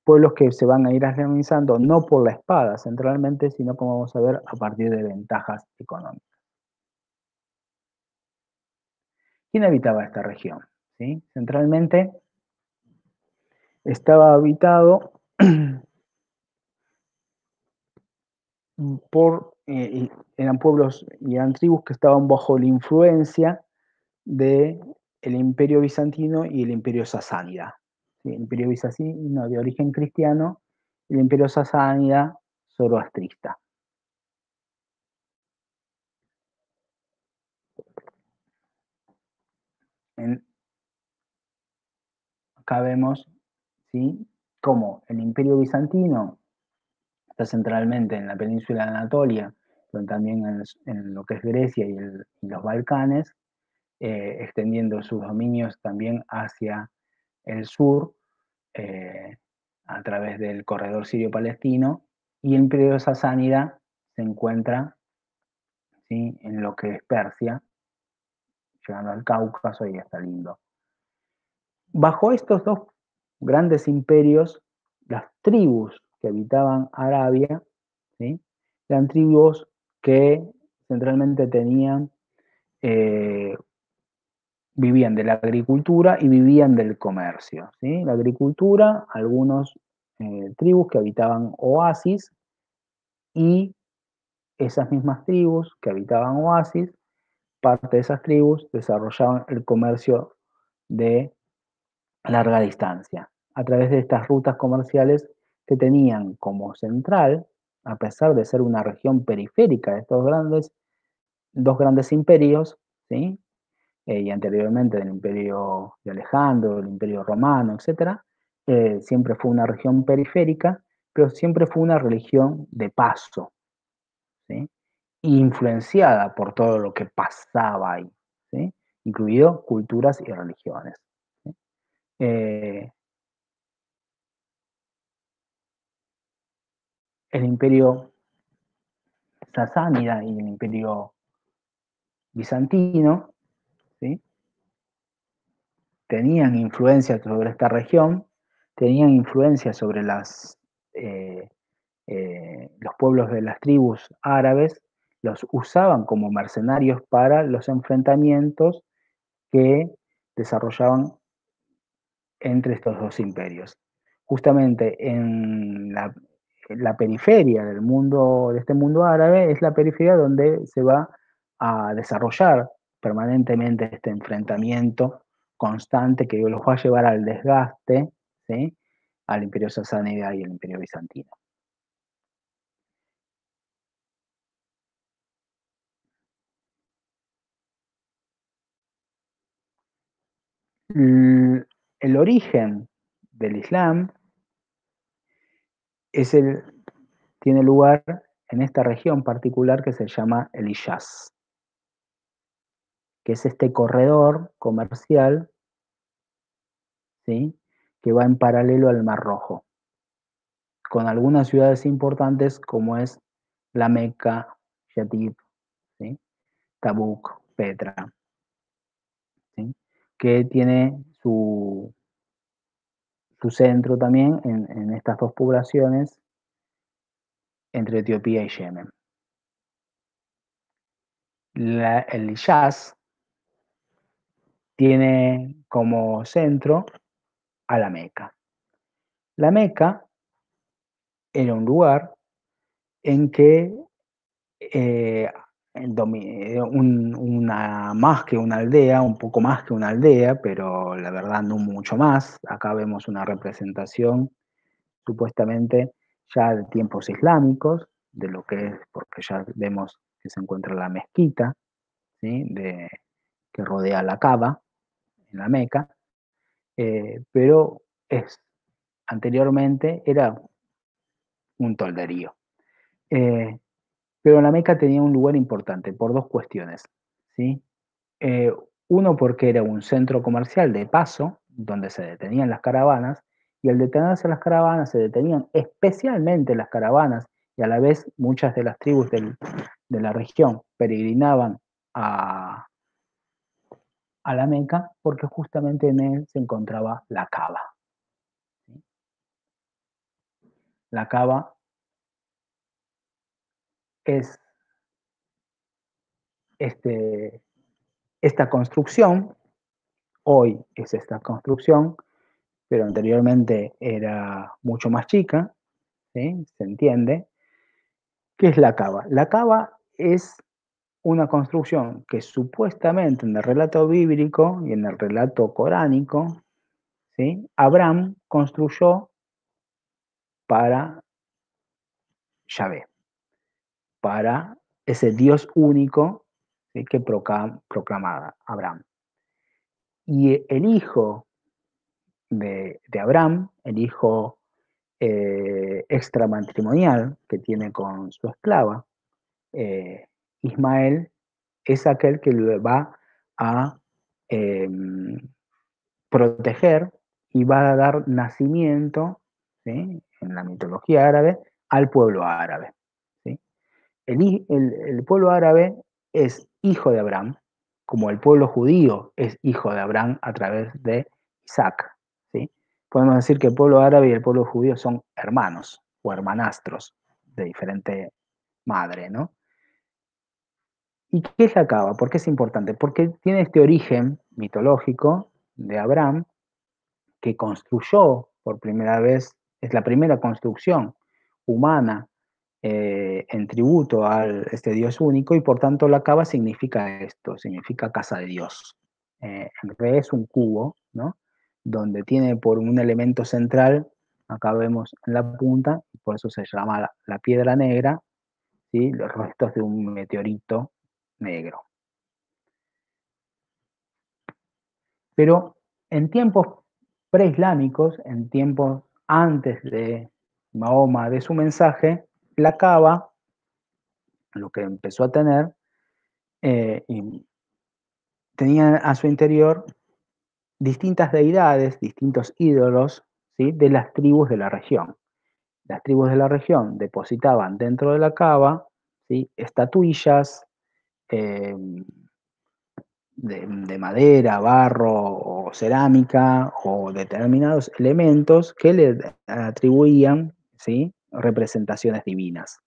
pueblos que se van a ir islamizando no por la espada centralmente, sino como vamos a ver, a partir de ventajas económicas. ¿Quién habitaba esta región? ¿Sí? Centralmente estaba habitado eran pueblos y eran tribus que estaban bajo la influencia del Imperio Bizantino y el Imperio Sasánida. ¿Sí? El Imperio Bizantino de origen cristiano y el Imperio Sasánida zoroastrista. Acá vemos, ¿sí?, cómo el Imperio Bizantino está centralmente en la península de Anatolia, pero también en lo que es Grecia y los Balcanes, extendiendo sus dominios también hacia el sur, a través del corredor sirio-palestino, y el Imperio Sasánida se encuentra, ¿sí?, en lo que es Persia, llegando al Cáucaso y hasta el Indo. Bajo estos dos grandes imperios, las tribus que habitaban Arabia, ¿sí?, eran tribus que centralmente vivían de la agricultura y vivían del comercio, ¿sí? La agricultura, algunos tribus que habitaban oasis, y esas mismas tribus que habitaban oasis, parte de esas tribus desarrollaban el comercio de larga distancia, a través de estas rutas comerciales que tenían como central, a pesar de ser una región periférica de estos dos grandes imperios, ¿sí?, y anteriormente del imperio de Alejandro, del imperio romano, etc., siempre fue una región periférica, pero siempre fue una religión de paso, ¿sí?, influenciada por todo lo que pasaba ahí, ¿sí?, incluido culturas y religiones, ¿sí? El imperio sasánida y el imperio bizantino, ¿sí?, tenían influencia sobre esta región, tenían influencia sobre eh, los pueblos de las tribus árabes, los usaban como mercenarios para los enfrentamientos que desarrollaban entre estos dos imperios. Justamente la periferia del mundo, de este mundo árabe, es la periferia donde se va a desarrollar permanentemente este enfrentamiento constante que los va a llevar al desgaste, ¿sí?, al imperio sasánida y al imperio bizantino. El origen del Islam es tiene lugar en esta región particular que se llama el Hiyaz, que es este corredor comercial, ¿sí?, que va en paralelo al Mar Rojo, con algunas ciudades importantes como es la Meca, Yatib, ¿sí?, Tabuk, Petra, ¿sí?, que tiene su centro también en estas dos poblaciones entre Etiopía y Yemen. El Hiyaz tiene como centro a la Meca. La Meca era un lugar en que eh, más que una aldea, un poco más que una aldea, pero la verdad no mucho más. Acá vemos una representación supuestamente ya de tiempos islámicos, de lo que es, porque ya vemos que se encuentra la mezquita, ¿sí?, que rodea la Kaaba en la Meca, pero anteriormente era un tolderío. Eh, pero la Meca tenía un lugar importante por dos cuestiones, ¿sí? Eh, Uno, porque era un centro comercial de paso, donde se detenían las caravanas, y al detenerse las caravanas, se detenían especialmente las caravanas, y a la vez muchas de las tribus de la región peregrinaban a la Meca, porque justamente en él se encontraba la Kaaba, ¿sí? La cava es este, esta construcción, hoy es esta construcción, pero anteriormente era mucho más chica, ¿sí? Se entiende. ¿Qué es la cava? La cava es una construcción que supuestamente en el relato bíblico y en el relato coránico, ¿sí? Abraham construyó para Yahvé, para ese Dios único, ¿sí? Que proclamaba Abraham. Y el hijo de Abraham, el hijo extramatrimonial que tiene con su esclava, eh, Ismael, es aquel que le va a eh, proteger y va a dar nacimiento, ¿sí? En la mitología árabe, al pueblo árabe. ¿Sí? El pueblo árabe es hijo de Abraham, como el pueblo judío es hijo de Abraham a través de Isaac. ¿Sí? Podemos decir que el pueblo árabe y el pueblo judío son hermanos o hermanastros de diferente madre, ¿no? ¿Y qué es la cava? ¿Por qué es importante? Porque tiene este origen mitológico de Abraham, que construyó por primera vez, es la primera construcción humana en tributo a este Dios único, y por tanto la cava significa esto, significa casa de Dios. En realidad es un cubo, ¿no? Donde tiene por un elemento central, acá vemos en la punta, por eso se llama la piedra negra, ¿sí? Los restos de un meteorito negro. Pero en tiempos preislámicos, en tiempos antes de Mahoma, de su mensaje, la cava, lo que empezó a tener, tenía a su interior distintas deidades, distintos ídolos, ¿sí? De las tribus de la región. Las tribus de la región depositaban dentro de la cava, ¿sí? Estatuillas, eh, de madera, barro o cerámica o determinados elementos que le atribuían, ¿sí? Representaciones divinas.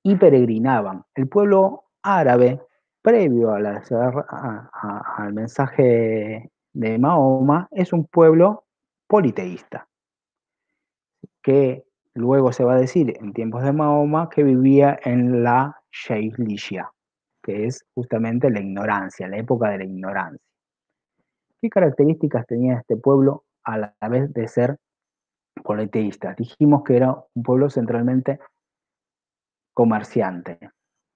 Y peregrinaban. El pueblo árabe, previo al mensaje de Mahoma, es un pueblo politeísta, que luego se va a decir en tiempos de Mahoma que vivía en la Sheikh que es justamente la ignorancia, la época de la ignorancia. ¿Qué características tenía este pueblo a la vez de ser politeísta? Dijimos que era un pueblo centralmente comerciante,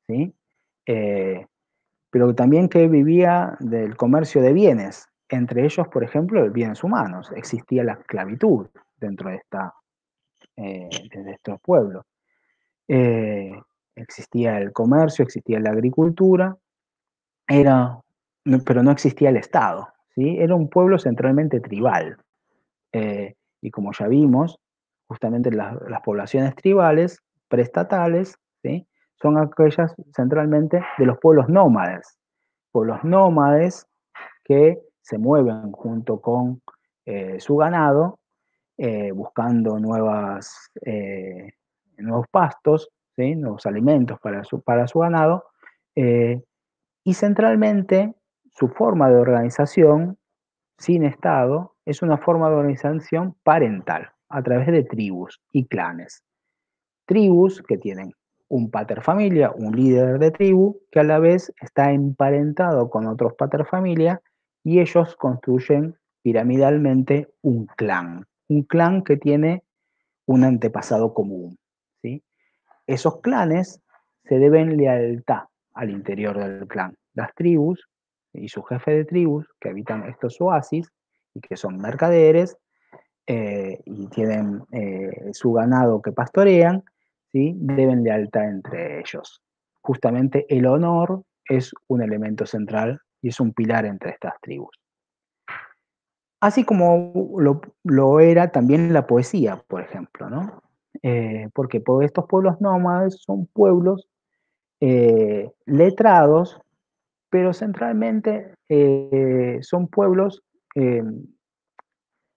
¿sí? Eh, pero también que vivía del comercio de bienes, entre ellos, por ejemplo, bienes humanos. Existía la esclavitud dentro de estos pueblos. Eh, Existía el comercio, existía la agricultura, pero no existía el Estado, ¿sí? Era un pueblo centralmente tribal. Y como ya vimos, justamente las poblaciones tribales, preestatales, ¿sí? Son aquellas centralmente de los pueblos nómades que se mueven junto con su ganado, buscando nuevos pastos, ¿sí? Nuevos alimentos para su ganado, eh, y centralmente su forma de organización sin Estado es una forma de organización parental, a través de tribus y clanes. Tribus que tienen un paterfamilia, un líder de tribu, que a la vez está emparentado con otros paterfamilia, y ellos construyen piramidalmente un clan que tiene un antepasado común. ¿Sí? Esos clanes se deben lealtad al interior del clan. Las tribus y su jefe de tribus que habitan estos oasis y que son mercaderes y tienen su ganado que pastorean, ¿sí? Deben lealtad entre ellos. Justamente el honor es un elemento central y es un pilar entre estas tribus. Así como lo era también la poesía, por ejemplo, ¿no? Porque estos pueblos nómades son pueblos letrados, pero centralmente son pueblos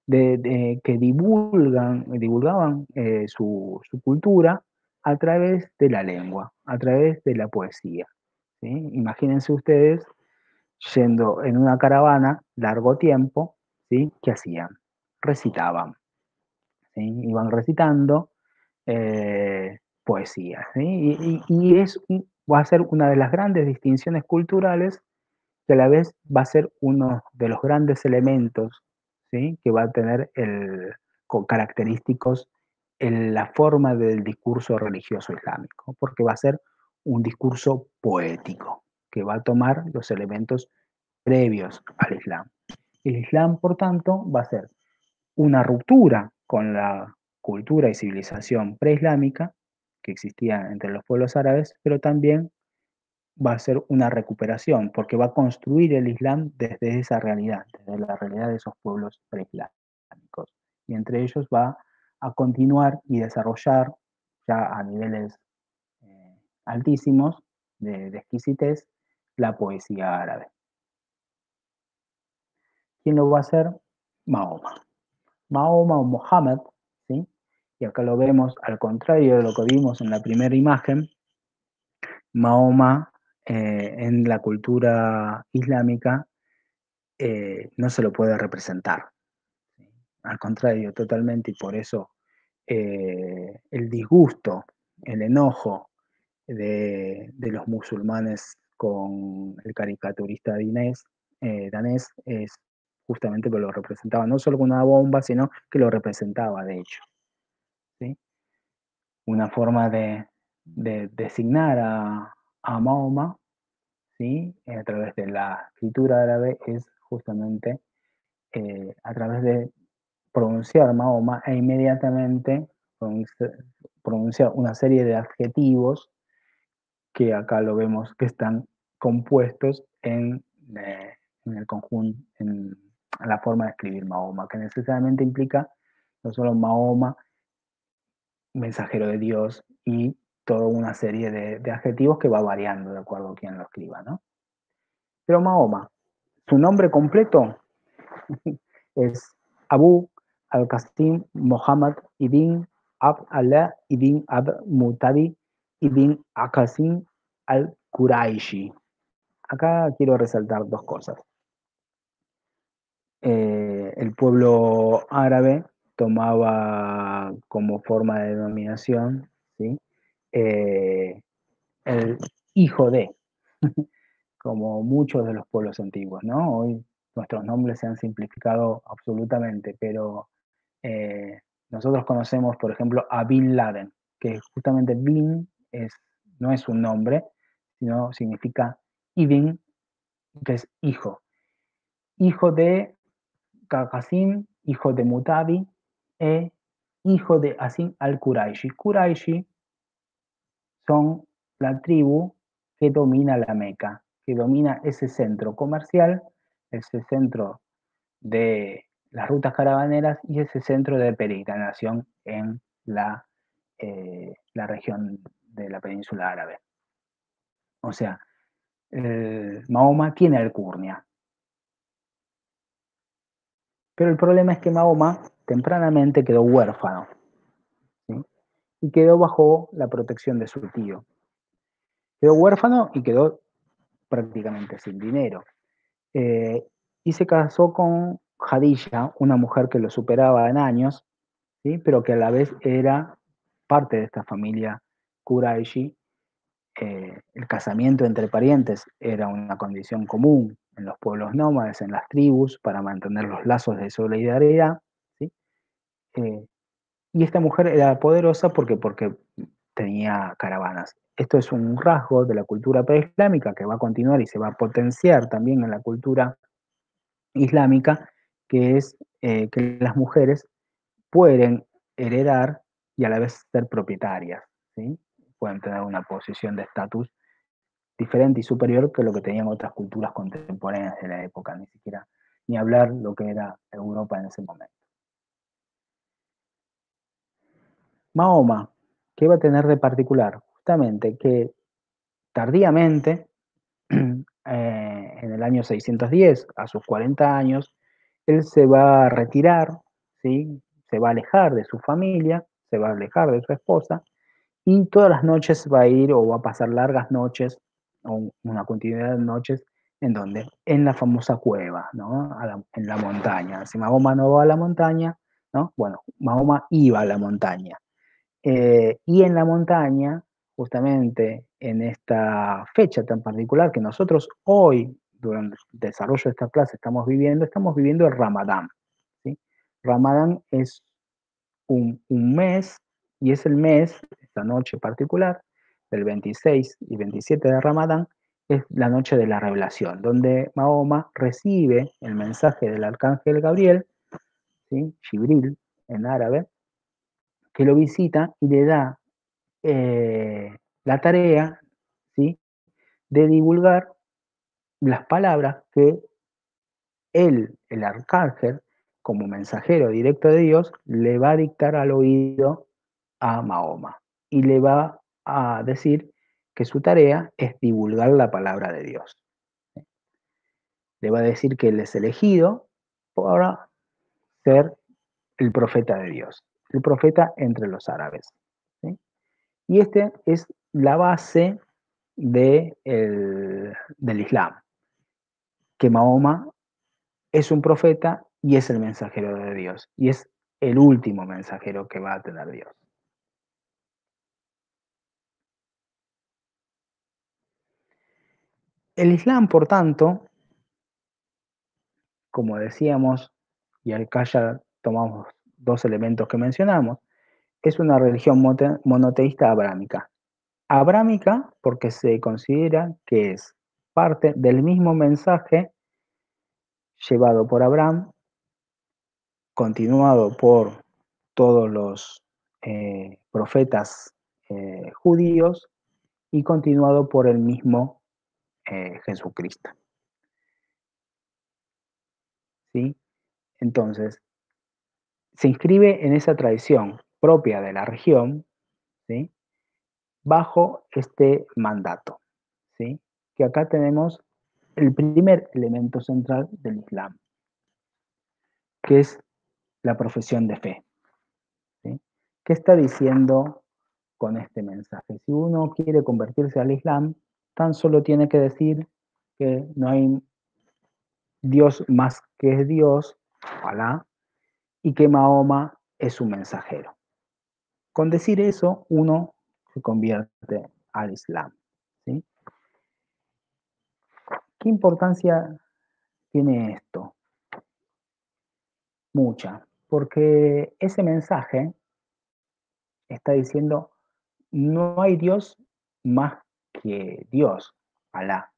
que divulgaban su cultura a través de la lengua, a través de la poesía. ¿Sí? Imagínense ustedes yendo en una caravana largo tiempo, ¿sí? ¿Qué hacían? Recitaban, ¿sí? Iban recitando poesía, ¿sí? Y va a ser una de las grandes distinciones culturales que a la vez va a ser uno de los grandes elementos, ¿sí? Que va a tener característicos en la forma del discurso religioso islámico, porque va a ser un discurso poético, que va a tomar los elementos previos al Islam. El Islam, por tanto, va a ser una ruptura con la cultura y civilización preislámica que existía entre los pueblos árabes, pero también va a ser una recuperación, porque va a construir el Islam desde esa realidad, desde la realidad de esos pueblos preislámicos. Y entre ellos va a continuar y desarrollar ya a niveles altísimos de exquisitez la poesía árabe. ¿Quién lo va a hacer? Mahoma. Mahoma o Mohammed, ¿sí? Y acá lo vemos al contrario de lo que vimos en la primera imagen. Mahoma en la cultura islámica no se lo puede representar. ¿Sí? Al contrario, totalmente, y por eso el disgusto, el enojo de los musulmanes con el caricaturista danés es justamente que lo representaba no solo con una bomba, sino que lo representaba, de hecho. ¿Sí? Una forma de designar a Mahoma, ¿sí? A través de la escritura árabe es justamente a través de pronunciar Mahoma e inmediatamente pronunciar una serie de adjetivos que acá lo vemos que están compuestos en el conjunto, en la forma de escribir Mahoma, que necesariamente implica no solo Mahoma, mensajero de Dios, y toda una serie de adjetivos que va variando de acuerdo a quien lo escriba, ¿no? Pero Mahoma, su nombre completo es Abu al-Qasim Muhammad ibn Abd Allah ibn Abd Muttalib ibn Qasim al-Quraishi. Acá quiero resaltar dos cosas. El pueblo árabe tomaba como forma de denominación, ¿sí? El hijo de, como muchos de los pueblos antiguos, ¿no? Hoy nuestros nombres se han simplificado absolutamente, pero nosotros conocemos, por ejemplo, a Bin Laden, que justamente Bin no es un nombre, sino significa Ibn, que es hijo. Hijo de Qasim, hijo de Mutabi, e hijo de Asim al-Quraishi. Quraishi son la tribu que domina la Meca, que domina ese centro comercial, ese centro de las rutas caravaneras y ese centro de peregrinación en la región de la península árabe. O sea, Mahoma tiene alcurnia. Pero el problema es que Mahoma tempranamente quedó huérfano, ¿sí? Y quedó bajo la protección de su tío. Quedó huérfano y quedó prácticamente sin dinero. Y se casó con Khadija, una mujer que lo superaba en años, ¿sí? Pero que a la vez era parte de esta familia Quraishi. El casamiento entre parientes era una condición común en los pueblos nómades, en las tribus, para mantener los lazos de solidaridad, ¿sí? Y esta mujer era poderosa porque tenía caravanas. Esto es un rasgo de la cultura preislámica que va a continuar y se va a potenciar también en la cultura islámica, que es que las mujeres pueden heredar y a la vez ser propietarias, ¿sí? Pueden tener una posición de estatus diferente y superior que lo que tenían otras culturas contemporáneas de la época, ni siquiera ni hablar lo que era Europa en ese momento. Mahoma, ¿qué va a tener de particular? Justamente que tardíamente, en el año 610, a sus 40 años, él se va a retirar, ¿sí? Se va a alejar de su familia, se va a alejar de su esposa y todas las noches va a ir o va a pasar largas noches o una continuidad de noches en donde, en la famosa cueva, ¿no? En la montaña. Si Mahoma no va a la montaña, ¿no? Bueno, Mahoma iba a la montaña. Y en la montaña, justamente en esta fecha tan particular que nosotros hoy, durante el desarrollo de esta clase, estamos viviendo el Ramadán. ¿Sí? Ramadán es un mes, y es el mes, esta noche particular, del 26 y 27 de Ramadán, es la noche de la revelación, donde Mahoma recibe el mensaje del arcángel Gabriel, ¿sí? Jibril en árabe, que lo visita y le da la tarea, ¿sí? De divulgar las palabras que él, el arcángel, como mensajero directo de Dios, le va a dictar al oído a Mahoma y le va a decir que su tarea es divulgar la palabra de Dios. Le va a decir que él es elegido para ser el profeta de Dios, el profeta entre los árabes. ¿Sí? Y esta es la base del Islam, que Mahoma es un profeta y es el mensajero de Dios, y es el último mensajero que va a tener Dios. El Islam, por tanto, como decíamos, y acá ya tomamos dos elementos que mencionamos, es una religión monoteísta abrámica. Abrámica porque se considera que es parte del mismo mensaje llevado por Abraham, continuado por todos los profetas judíos y continuado por el mismo Jesucristo. ¿Sí? Entonces, se inscribe en esa tradición propia de la región, ¿sí? Bajo este mandato, ¿sí? Que acá tenemos el primer elemento central del Islam, que es la profesión de fe. ¿Sí? ¿Qué está diciendo con este mensaje? Si uno quiere convertirse al Islam, tan solo tiene que decir que no hay Dios más que Dios, Alá, y que Mahoma es un mensajero. Con decir eso, uno se convierte al Islam. ¿Sí? ¿Qué importancia tiene esto? Mucha, porque ese mensaje está diciendo, no hay Dios más que Dios, Alá.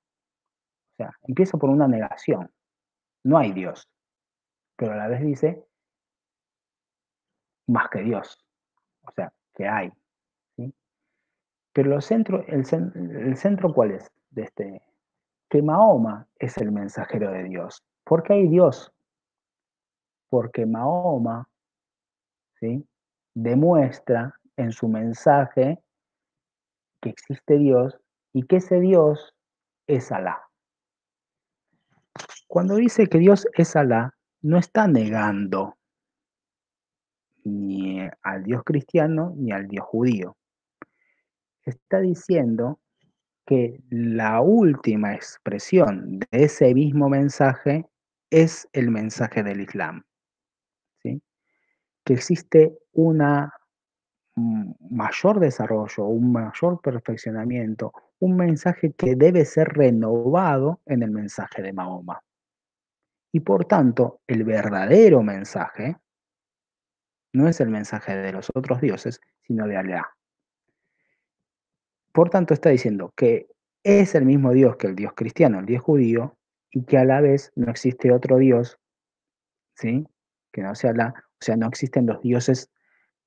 O sea, empieza por una negación, no hay Dios, pero a la vez dice, más que Dios, o sea, que hay. ¿Sí? Pero el centro, ¿cuál es de este? Que Mahoma es el mensajero de Dios. ¿Por qué hay Dios? Porque Mahoma, ¿sí? Demuestra en su mensaje que existe Dios y que ese Dios es Alá. Cuando dice que Dios es Alá, no está negando ni al Dios cristiano ni al Dios judío. Está diciendo que la última expresión de ese mismo mensaje es el mensaje del Islam. ¿Sí? Que existe una mayor desarrollo, un mayor perfeccionamiento, un mensaje que debe ser renovado en el mensaje de Mahoma. Y por tanto, el verdadero mensaje no es el mensaje de los otros dioses, sino de Alá. Por tanto, está diciendo que es el mismo Dios que el Dios cristiano, el Dios judío, y que a la vez no existe otro Dios, ¿sí? Que no sea Alá, o sea, no existen los dioses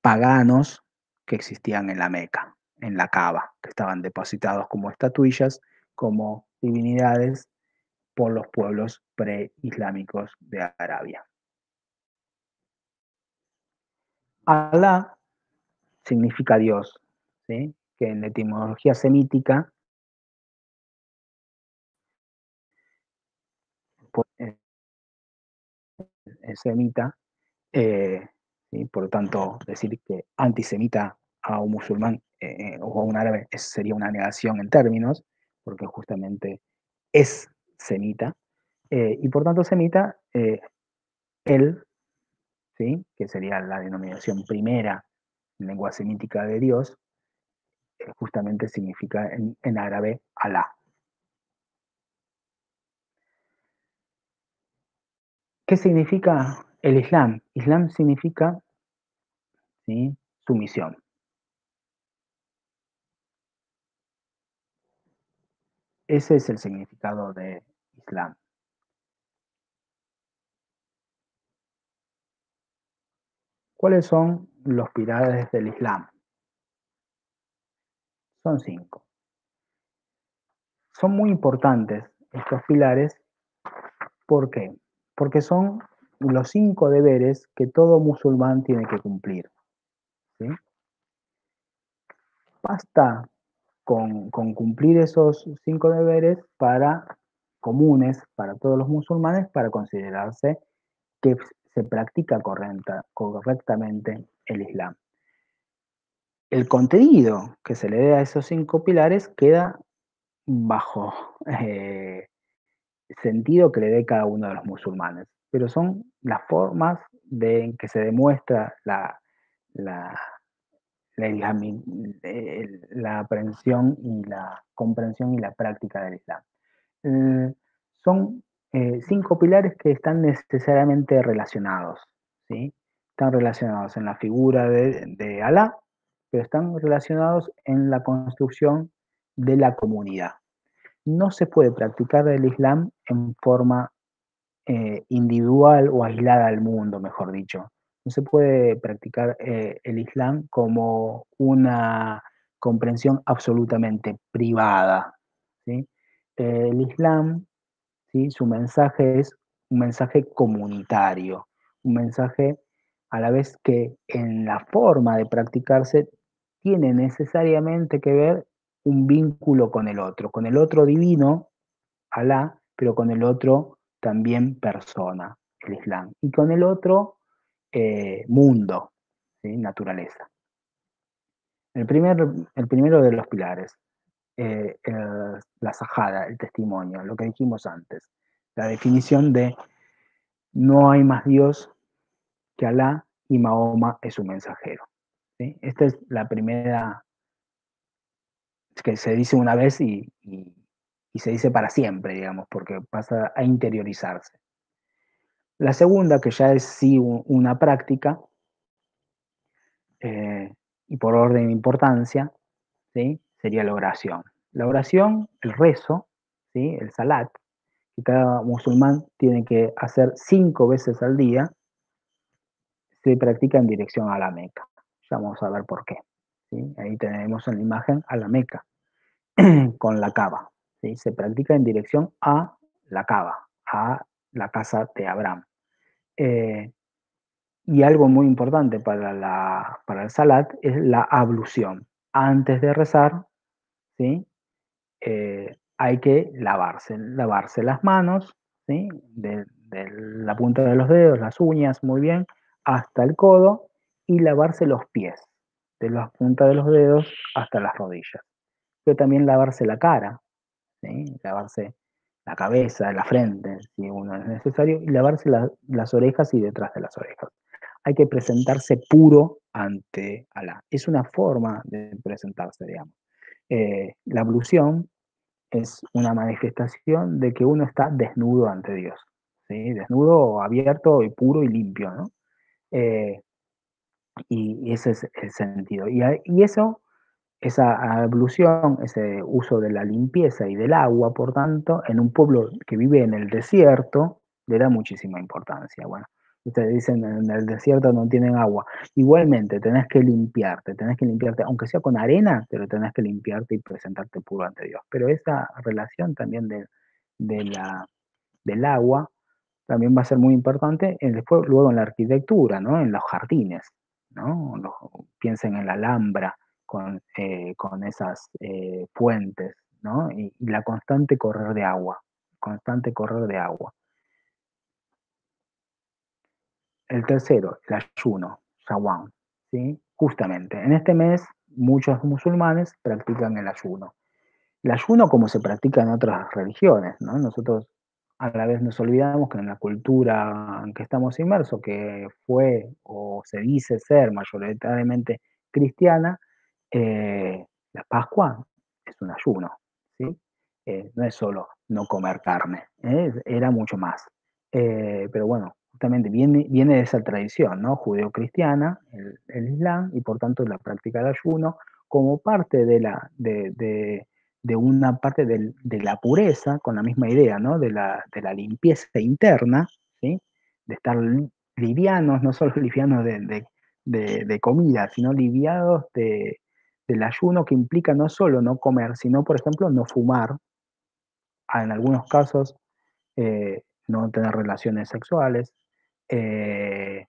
paganos que existían en la Meca, en la Kaaba, que estaban depositados como estatuillas, como divinidades por los pueblos preislámicos de Arabia. Alá significa Dios, ¿sí? Que en la etimología semítica semita Eh, ¿Sí? Por lo tanto, decir que antisemita a un musulmán o a un árabe sería una negación en términos, porque justamente es semita, y por tanto semita, él, ¿sí? Que sería la denominación primera en lengua semítica de Dios, justamente significa en árabe Alá. ¿Qué significa el Islam? Islam significa, ¿sí? Sumisión. Ese es el significado de Islam. ¿Cuáles son los pilares del Islam? Son 5. Son muy importantes estos pilares. ¿Por qué? Porque son los 5 deberes que todo musulmán tiene que cumplir. ¿Sí? Basta con cumplir esos 5 deberes comunes para todos los musulmanes para considerarse que se practica correctamente el Islam. El contenido que se le dé a esos 5 pilares queda bajo sentido que le dé cada uno de los musulmanes, pero son las formas en que se demuestra la, la aprehensión y la comprensión y la práctica del Islam. Eh, Son 5 pilares que están necesariamente relacionados, ¿sí? Están relacionados en la figura de Alá, pero están relacionados en la construcción de la comunidad. No se puede practicar el Islam en forma individual o aislada al mundo, mejor dicho. No se puede practicar el Islam como una comprensión absolutamente privada, ¿sí? El Islam, ¿sí? Su mensaje es un mensaje comunitario, un mensaje a la vez que en la forma de practicarse tiene necesariamente que ver un vínculo con el otro divino, Alá, pero con el otro también persona, el Islam, y con el otro mundo, ¿sí? Naturaleza. El, primer, el primero de los pilares, la sajada, el testimonio, lo que dijimos antes, la definición de no hay más Dios que Alá y Mahoma es su mensajero. ¿Sí? Esta es la primera que se dice una vez y se dice para siempre, digamos, porque pasa a interiorizarse. La segunda, que ya es sí una práctica, y por orden de importancia, ¿sí? Sería la oración. La oración, el rezo, ¿sí? El salat, que cada musulmán tiene que hacer 5 veces al día, se practica en dirección a la Meca. Ya vamos a ver por qué. ¿Sí? Ahí tenemos en la imagen a la Meca con la Kaaba. ¿Sí? Se practica en dirección a la Kaaba, a la casa de Abraham. Y algo muy importante para el salat es la ablución. Antes de rezar, ¿sí? Hay que lavarse las manos, ¿sí? De la punta de los dedos, las uñas, muy bien, hasta el codo, y lavarse los pies, de la punta de los dedos hasta las rodillas. Pero también lavarse la cara, ¿sí? Lavarse la cabeza, la frente, si uno es necesario, y lavarse las orejas y detrás de las orejas. Hay que presentarse puro ante Alá. Es una forma de presentarse, digamos. La ablución es una manifestación de que uno está desnudo ante Dios, ¿sí? Desnudo, abierto y puro y limpio, ¿no? Eh, y ese es el sentido. Y eso, esa ablución, ese uso de la limpieza y del agua, por tanto, en un pueblo que vive en el desierto, le da muchísima importancia. Bueno, ustedes dicen en el desierto no tienen agua. Igualmente, tenés que limpiarte, aunque sea con arena, pero tenés que limpiarte y presentarte puro ante Dios. Pero esa relación también de del agua también va a ser muy importante después, luego en la arquitectura, ¿no? En los jardines, ¿no? Piensen en la Alhambra con esas fuentes, ¿no? Y la constante correr de agua. El tercero, el ayuno, Shawwal, ¿sí? Justamente, en este mes muchos musulmanes practican el ayuno. El ayuno como se practica en otras religiones, ¿no? Nosotros a la vez nos olvidamos que en la cultura en que estamos inmersos, que fue o se dice ser mayoritariamente cristiana, la Pascua es un ayuno, ¿sí? No es solo no comer carne, era mucho más. Pero bueno, justamente viene de esa tradición, ¿no? Judeo-cristiana, el Islam, y por tanto la práctica del ayuno como parte de una parte de la pureza, con la misma idea, ¿no? De la limpieza interna, ¿sí? De estar livianos, no solo livianos de comida, sino liviados del ayuno que implica no solo no comer, sino, por ejemplo, no fumar, en algunos casos, no tener relaciones sexuales, eh,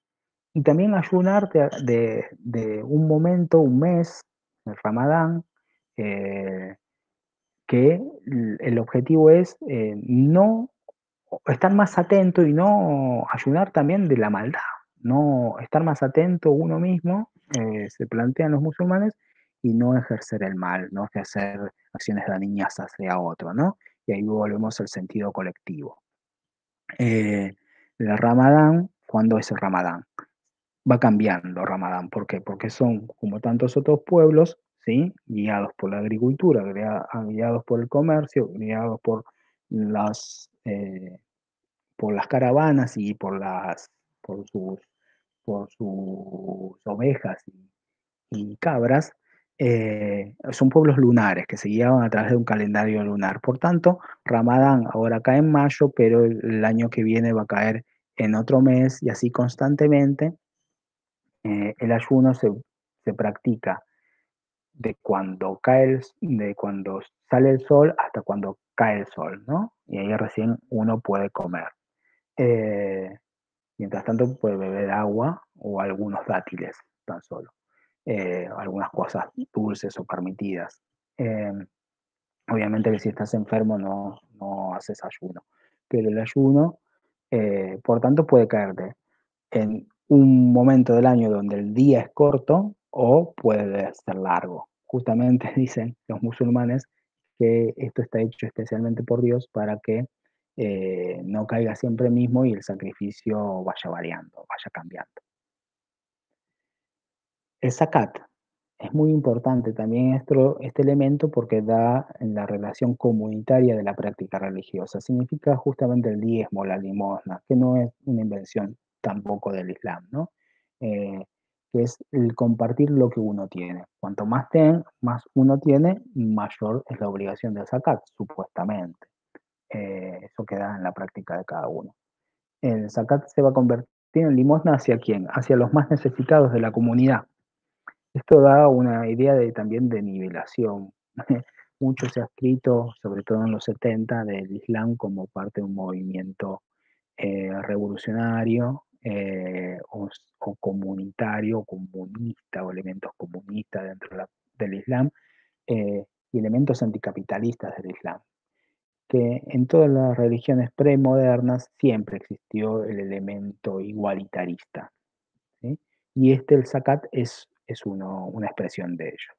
y también ayunar de un momento, un mes, el Ramadán, eh, que el objetivo es no estar más atento y no ayunar también de la maldad, no estar más atento uno mismo, se plantean los musulmanes, y no ejercer el mal, no ejercer acciones dañinas hacia otro, ¿no? Y ahí volvemos al sentido colectivo. El Ramadán, ¿cuándo es el Ramadán? Va cambiando Ramadán. ¿Por qué? Porque son, como tantos otros pueblos, ¿sí? Guiados por la agricultura, guiados por el comercio, guiados las, por las caravanas y por sus, por sus ovejas y cabras. Son pueblos lunares que se guiaban a través de un calendario lunar. Por tanto, Ramadán ahora cae en mayo, pero el año que viene va a caer en otro mes, y así constantemente. El ayuno se practica de cuando sale el sol hasta cuando cae el sol, ¿no? Y ahí recién uno puede comer. Eh, Mientras tanto puede beber agua o algunos dátiles tan solo. Algunas cosas dulces o permitidas. Eh, Obviamente que si estás enfermo no haces ayuno, pero el ayuno, por tanto, puede caerte en un momento del año donde el día es corto o puede ser largo. Justamente dicen los musulmanes que esto está hecho especialmente por Dios para que no caiga siempre mismo y el sacrificio vaya variando, vaya cambiando. El zakat es muy importante también este elemento porque da en la relación comunitaria de la práctica religiosa. Significa justamente el diezmo, la limosna, que no es una invención tampoco del Islam, ¿no? Eh, que es el compartir lo que uno tiene. Cuanto más uno tiene, mayor es la obligación del zakat, supuestamente. Eso queda en la práctica de cada uno. El zakat se va a convertir en limosna hacia quién, hacia los más necesitados de la comunidad. Esto da una idea también de nivelación. Mucho se ha escrito, sobre todo en los 70, del Islam como parte de un movimiento revolucionario, o comunitario, comunista, o elementos comunistas dentro del Islam, y elementos anticapitalistas del Islam, que en todas las religiones premodernas siempre existió el elemento igualitarista, ¿sí? Y el zakat es una expresión de ello.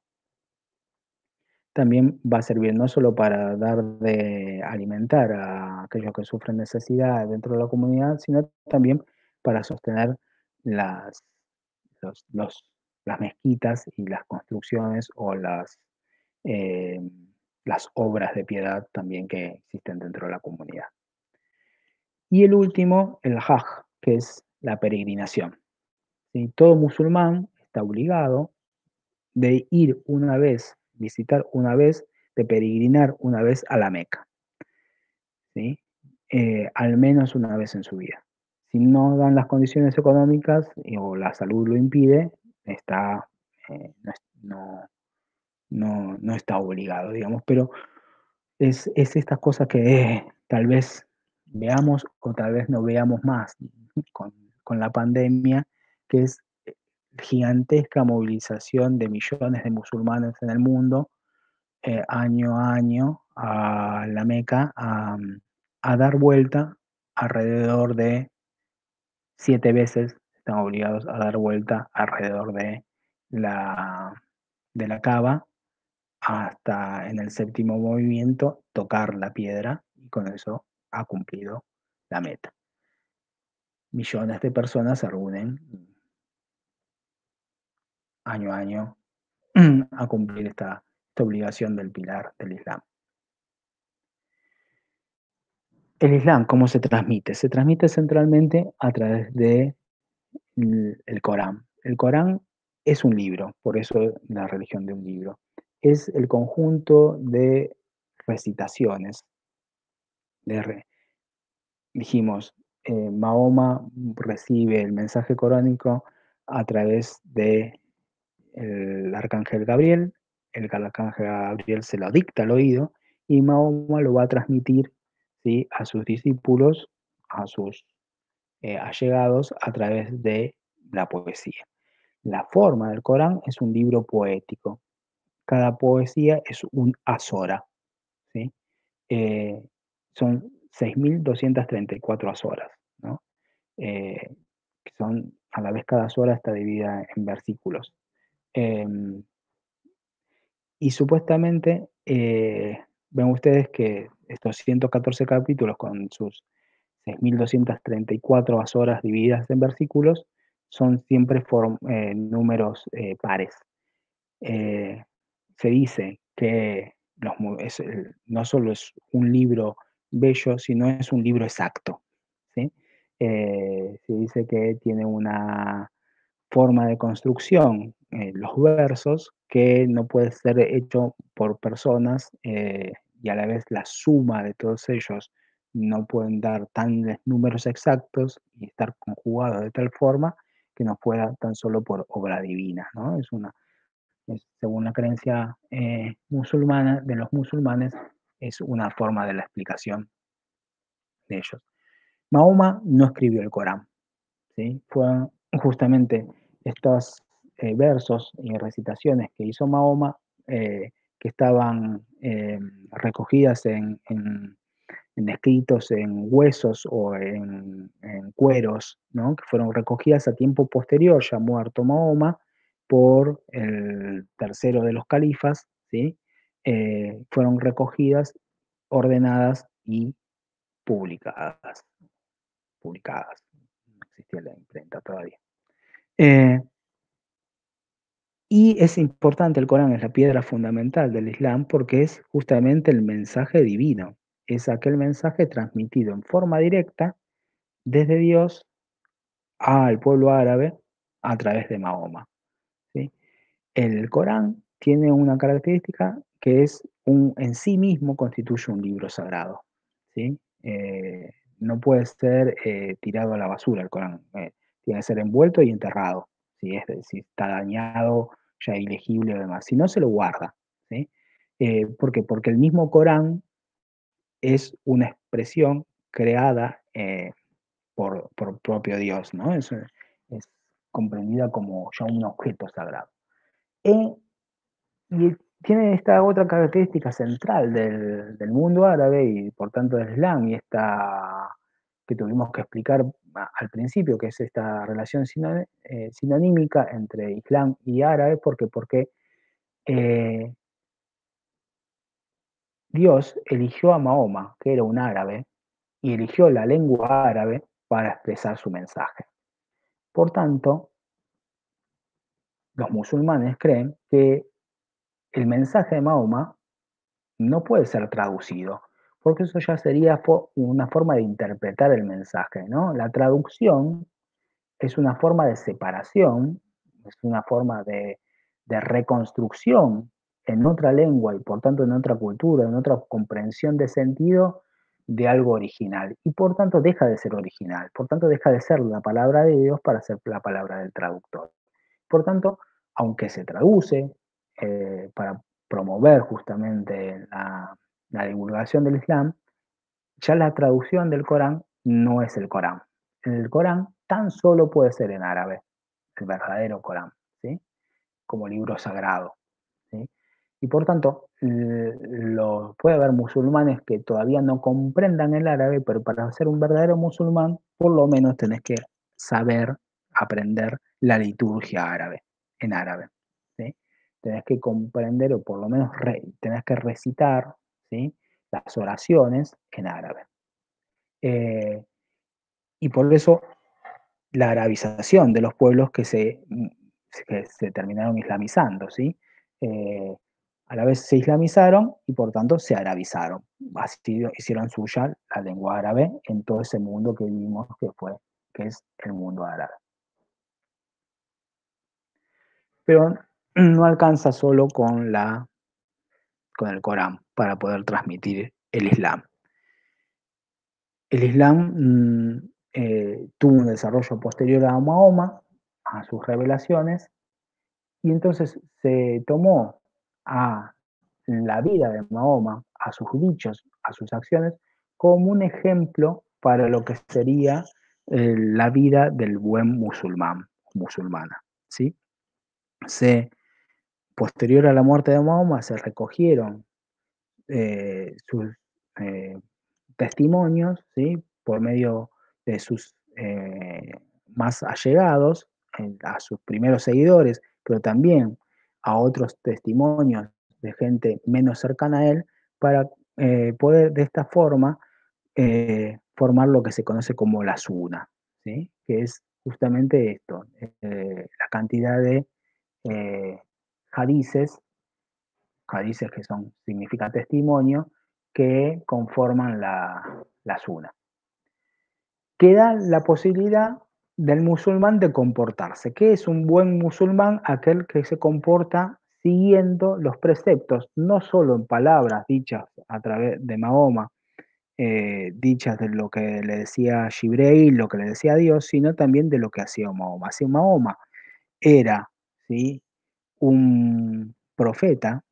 También va a servir no solo para dar de alimentar a aquellos que sufren necesidad dentro de la comunidad, sino también para sostener las, los- los- las mezquitas y las construcciones, o eh, las obras de piedad también que existen dentro de la comunidad. Y el último, el Hajj, que es la peregrinación, ¿sí? Todo musulmán está obligado de ir una vez, visitar una vez, de peregrinar una vez a la Meca, ¿sí? Al menos una vez en su vida. Si no dan las condiciones económicas o la salud lo impide, está, no está obligado, digamos, pero es estas cosas que tal vez veamos o tal vez no veamos más con, con la pandemia, que es gigantesca movilización de millones de musulmanes en el mundo, año a año, a la Meca, a dar vuelta alrededor de 7 veces, están obligados a dar vuelta alrededor de la cava hasta en el séptimo movimiento tocar la piedra y con eso ha cumplido la meta. Millones de personas se reúnen año a año a cumplir esta obligación del pilar del Islam. El Islam, ¿cómo se transmite? Se transmite centralmente a través de el Corán. El Corán es un libro, por eso la religión de un libro. Es el conjunto de recitaciones. Dijimos, Mahoma recibe el mensaje coránico a través de el arcángel Gabriel, el arcángel Gabriel se lo dicta al oído y Mahoma lo va a transmitir, ¿sí?, a sus discípulos, a sus allegados a través de la poesía. La forma del Corán es un libro poético. Cada poesía es un asora, ¿sí? Son 6.234 asoras, ¿no? Que son, a la vez cada asora está dividida en versículos. Y supuestamente, ven ustedes que estos 114 capítulos con sus 6.234 horas divididas en versículos son siempre números pares. Se dice que no solo es un libro bello, sino es un libro exacto, ¿sí? Se dice que tiene una forma de construcción, los versos, que no puede ser hecho por personas y a la vez la suma de todos ellos no pueden dar tan números exactos y estar conjugados de tal forma que no fuera tan solo por obra divina, ¿no? Según la creencia musulmana, de los musulmanes, es una forma de la explicación de ellos. Mahoma no escribió el Corán, ¿sí? Fueron justamente estos versos y recitaciones que hizo Mahoma, que estaban recogidas en escritos en huesos o en cueros, ¿no?, que fueron recogidas a tiempo posterior, ya muerto Mahoma, por el tercero de los califas, ¿sí? Fueron recogidas, ordenadas y publicadas. Publicadas. No existía la imprenta todavía. Y es importante, el Corán es la piedra fundamental del Islam porque es justamente el mensaje divino. Es aquel mensaje transmitido en forma directa desde Dios al pueblo árabe a través de Mahoma, ¿sí? El Corán tiene una característica que es en sí mismo constituye un libro sagrado, ¿sí? No puede ser tirado a la basura el Corán, tiene que ser envuelto y enterrado, ¿sí? Si está dañado, ya ilegible o demás, si no se lo guarda, ¿sí? ¿Por qué? Porque el mismo Corán es una expresión creada por propio Dios, ¿no? Es comprendida como ya un objeto sagrado. Y tiene esta otra característica central del mundo árabe y por tanto del Islam, y esta que tuvimos que explicar al principio, que es esta relación sinonímica entre Islam y árabe, porque Dios eligió a Mahoma, que era un árabe, y eligió la lengua árabe para expresar su mensaje. Por tanto, los musulmanes creen que el mensaje de Mahoma no puede ser traducido, porque eso ya sería una forma de interpretar el mensaje, ¿no? La traducción es una forma de separación, es una forma de reconstrucción en otra lengua y por tanto en otra cultura, en otra comprensión de sentido de algo original. Y por tanto deja de ser original, por tanto deja de ser la palabra de Dios para ser la palabra del traductor. Por tanto, aunque se traduce para promover justamente la divulgación del Islam, ya la traducción del Corán no es el Corán. El Corán tan solo puede ser en árabe, el verdadero Corán, ¿sí? Como libro sagrado, ¿sí? Y por tanto, puede haber musulmanes que todavía no comprendan el árabe, pero para ser un verdadero musulmán, por lo menos tenés que saber aprender la liturgia árabe, en árabe, ¿sí? Tenés que comprender, o por lo menos tenés que recitar, ¿sí? Las oraciones en árabe. Eh, y por eso la arabización de los pueblos que se terminaron islamizando, ¿sí? Eh, a la vez se islamizaron y por tanto se arabizaron. Así hicieron suya la lengua árabe en todo ese mundo que vimos que es el mundo árabe. Pero no alcanza solo con el Corán para poder transmitir el Islam. El Islam tuvo un desarrollo posterior a Mahoma, a sus revelaciones, y entonces se tomó a la vida de Mahoma, a sus dichos, a sus acciones, como un ejemplo para lo que sería la vida del buen musulmán, musulmana. ¿Sí? Posterior a la muerte de Mahoma se recogieron sus eh, testimonios, ¿sí? Por medio de sus más allegados, a sus primeros seguidores, pero también a otros testimonios de gente menos cercana a él, para poder de esta forma formar lo que se conoce como la Suna, ¿sí? Que es justamente esto, la cantidad de eh, hadices, hadices que significa testimonio, que conforman la Suna. Queda la posibilidad del musulmán de comportarse. ¿Qué es un buen musulmán? Aquel que se comporta siguiendo los preceptos, no solo en palabras dichas a través de Mahoma, dichas de lo que le decía Jibril, lo que le decía Dios, sino también de lo que hacía Mahoma. Si Mahoma era, ¿sí?, un profeta,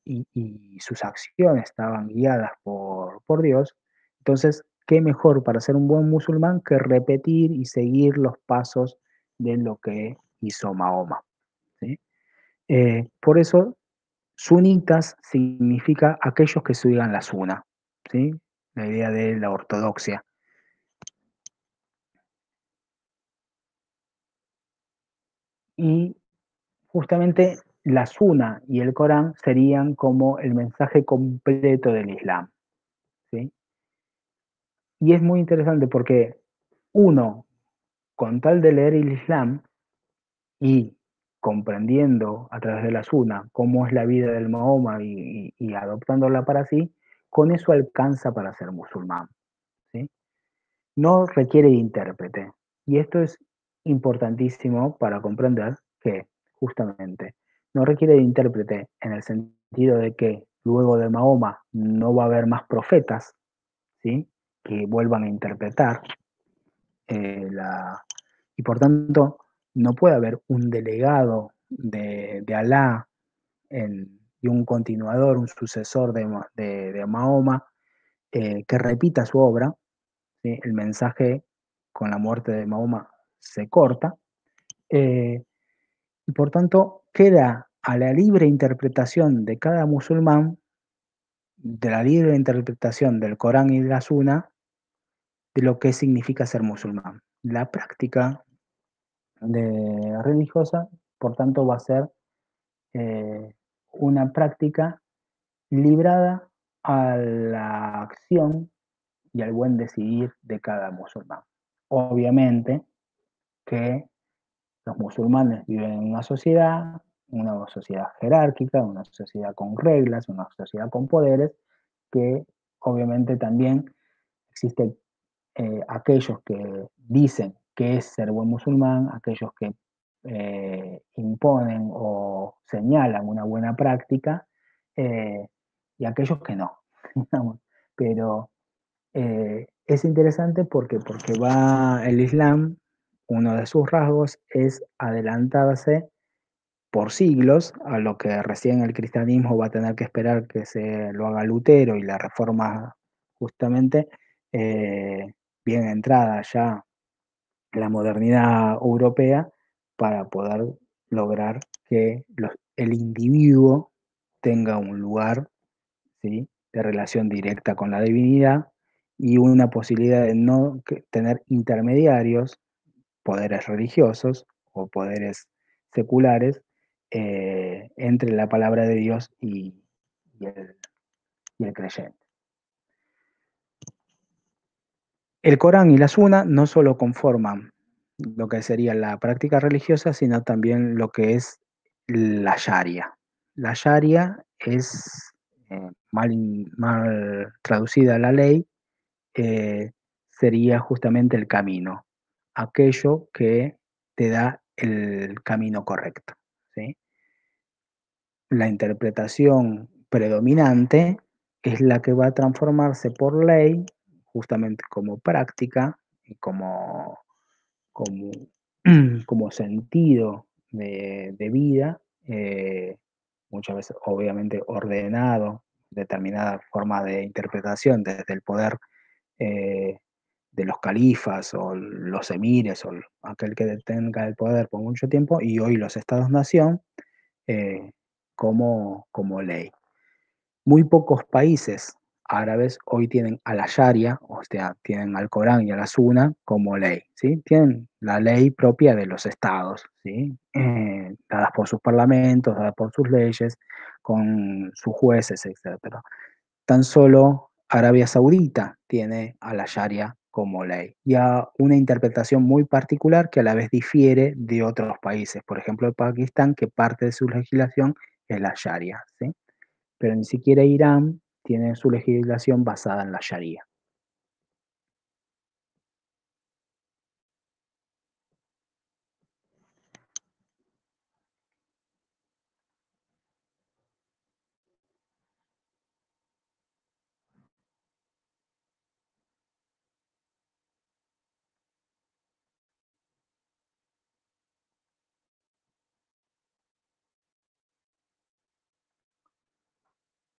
y sus acciones estaban guiadas por Dios, entonces, ¿qué mejor para ser un buen musulmán que repetir y seguir los pasos de lo que hizo Mahoma? ¿Sí? Por eso, sunitas significa aquellos que sigan la suna, ¿sí? La idea de la ortodoxia. Y justamente la suna y el Corán serían como el mensaje completo del Islam, ¿sí? Y es muy interesante porque uno, con tal de leer el Islam y comprendiendo a través de la Suna cómo es la vida del Mahoma y adoptándola para sí, con eso alcanza para ser musulmán, ¿sí? No requiere de intérprete. Y esto es importantísimo para comprender que, justamente, no requiere de intérprete en el sentido de que luego de Mahoma no va a haber más profetas, ¿sí?, que vuelvan a interpretar y por tanto no puede haber un delegado de Alá y un continuador, un sucesor de Mahoma que repita su obra, ¿sí? El mensaje con la muerte de Mahoma se corta eh, y por tanto queda a la libre interpretación de cada musulmán, de la libre interpretación del Corán y de la Suna, de lo que significa ser musulmán. La práctica religiosa, por tanto, va a ser eh, una práctica librada a la acción y al buen decidir de cada musulmán. Obviamente que los musulmanes viven en una sociedad jerárquica, una sociedad con reglas, una sociedad con poderes, que obviamente también existen aquellos que dicen que es ser buen musulmán, aquellos que imponen o señalan una buena práctica eh, y aquellos que no, digamos. Pero es interesante porque va el Islam, uno de sus rasgos es adelantarse por siglos a lo que recién el cristianismo va a tener que esperar que se lo haga Lutero y la reforma justamente eh, bien entrada ya la modernidad europea para poder lograr que el individuo tenga un lugar, ¿sí?, de relación directa con la divinidad y una posibilidad de no tener intermediarios poderes religiosos o poderes seculares entre la palabra de Dios y el, y el creyente. El Corán y la Suna no solo conforman lo que sería la práctica religiosa, sino también lo que es la Sharia. La Sharia es, mal traducida a la ley, sería justamente el camino, aquello que te da el camino correcto, ¿sí? La interpretación predominante es la que va a transformarse por ley, justamente como práctica y como, como sentido de vida, muchas veces obviamente ordenado, determinada forma de interpretación desde el poder eh, de los califas o los emires o aquel que detenga el poder por mucho tiempo, y hoy los estados-nación eh, como ley. Muy pocos países árabes hoy tienen a la Sharia, o sea, tienen al Corán y a la Suna como ley, ¿sí? Tienen la ley propia de los estados, ¿sí? Dadas por sus parlamentos, dadas por sus leyes, con sus jueces, etcétera. Tan solo Arabia Saudita tiene a la Sharia como ley y a una interpretación muy particular que a la vez difiere de otros países. Por ejemplo, Pakistán, que parte de su legislación es la Sharia, ¿sí? Pero ni siquiera Irán tiene su legislación basada en la Sharia.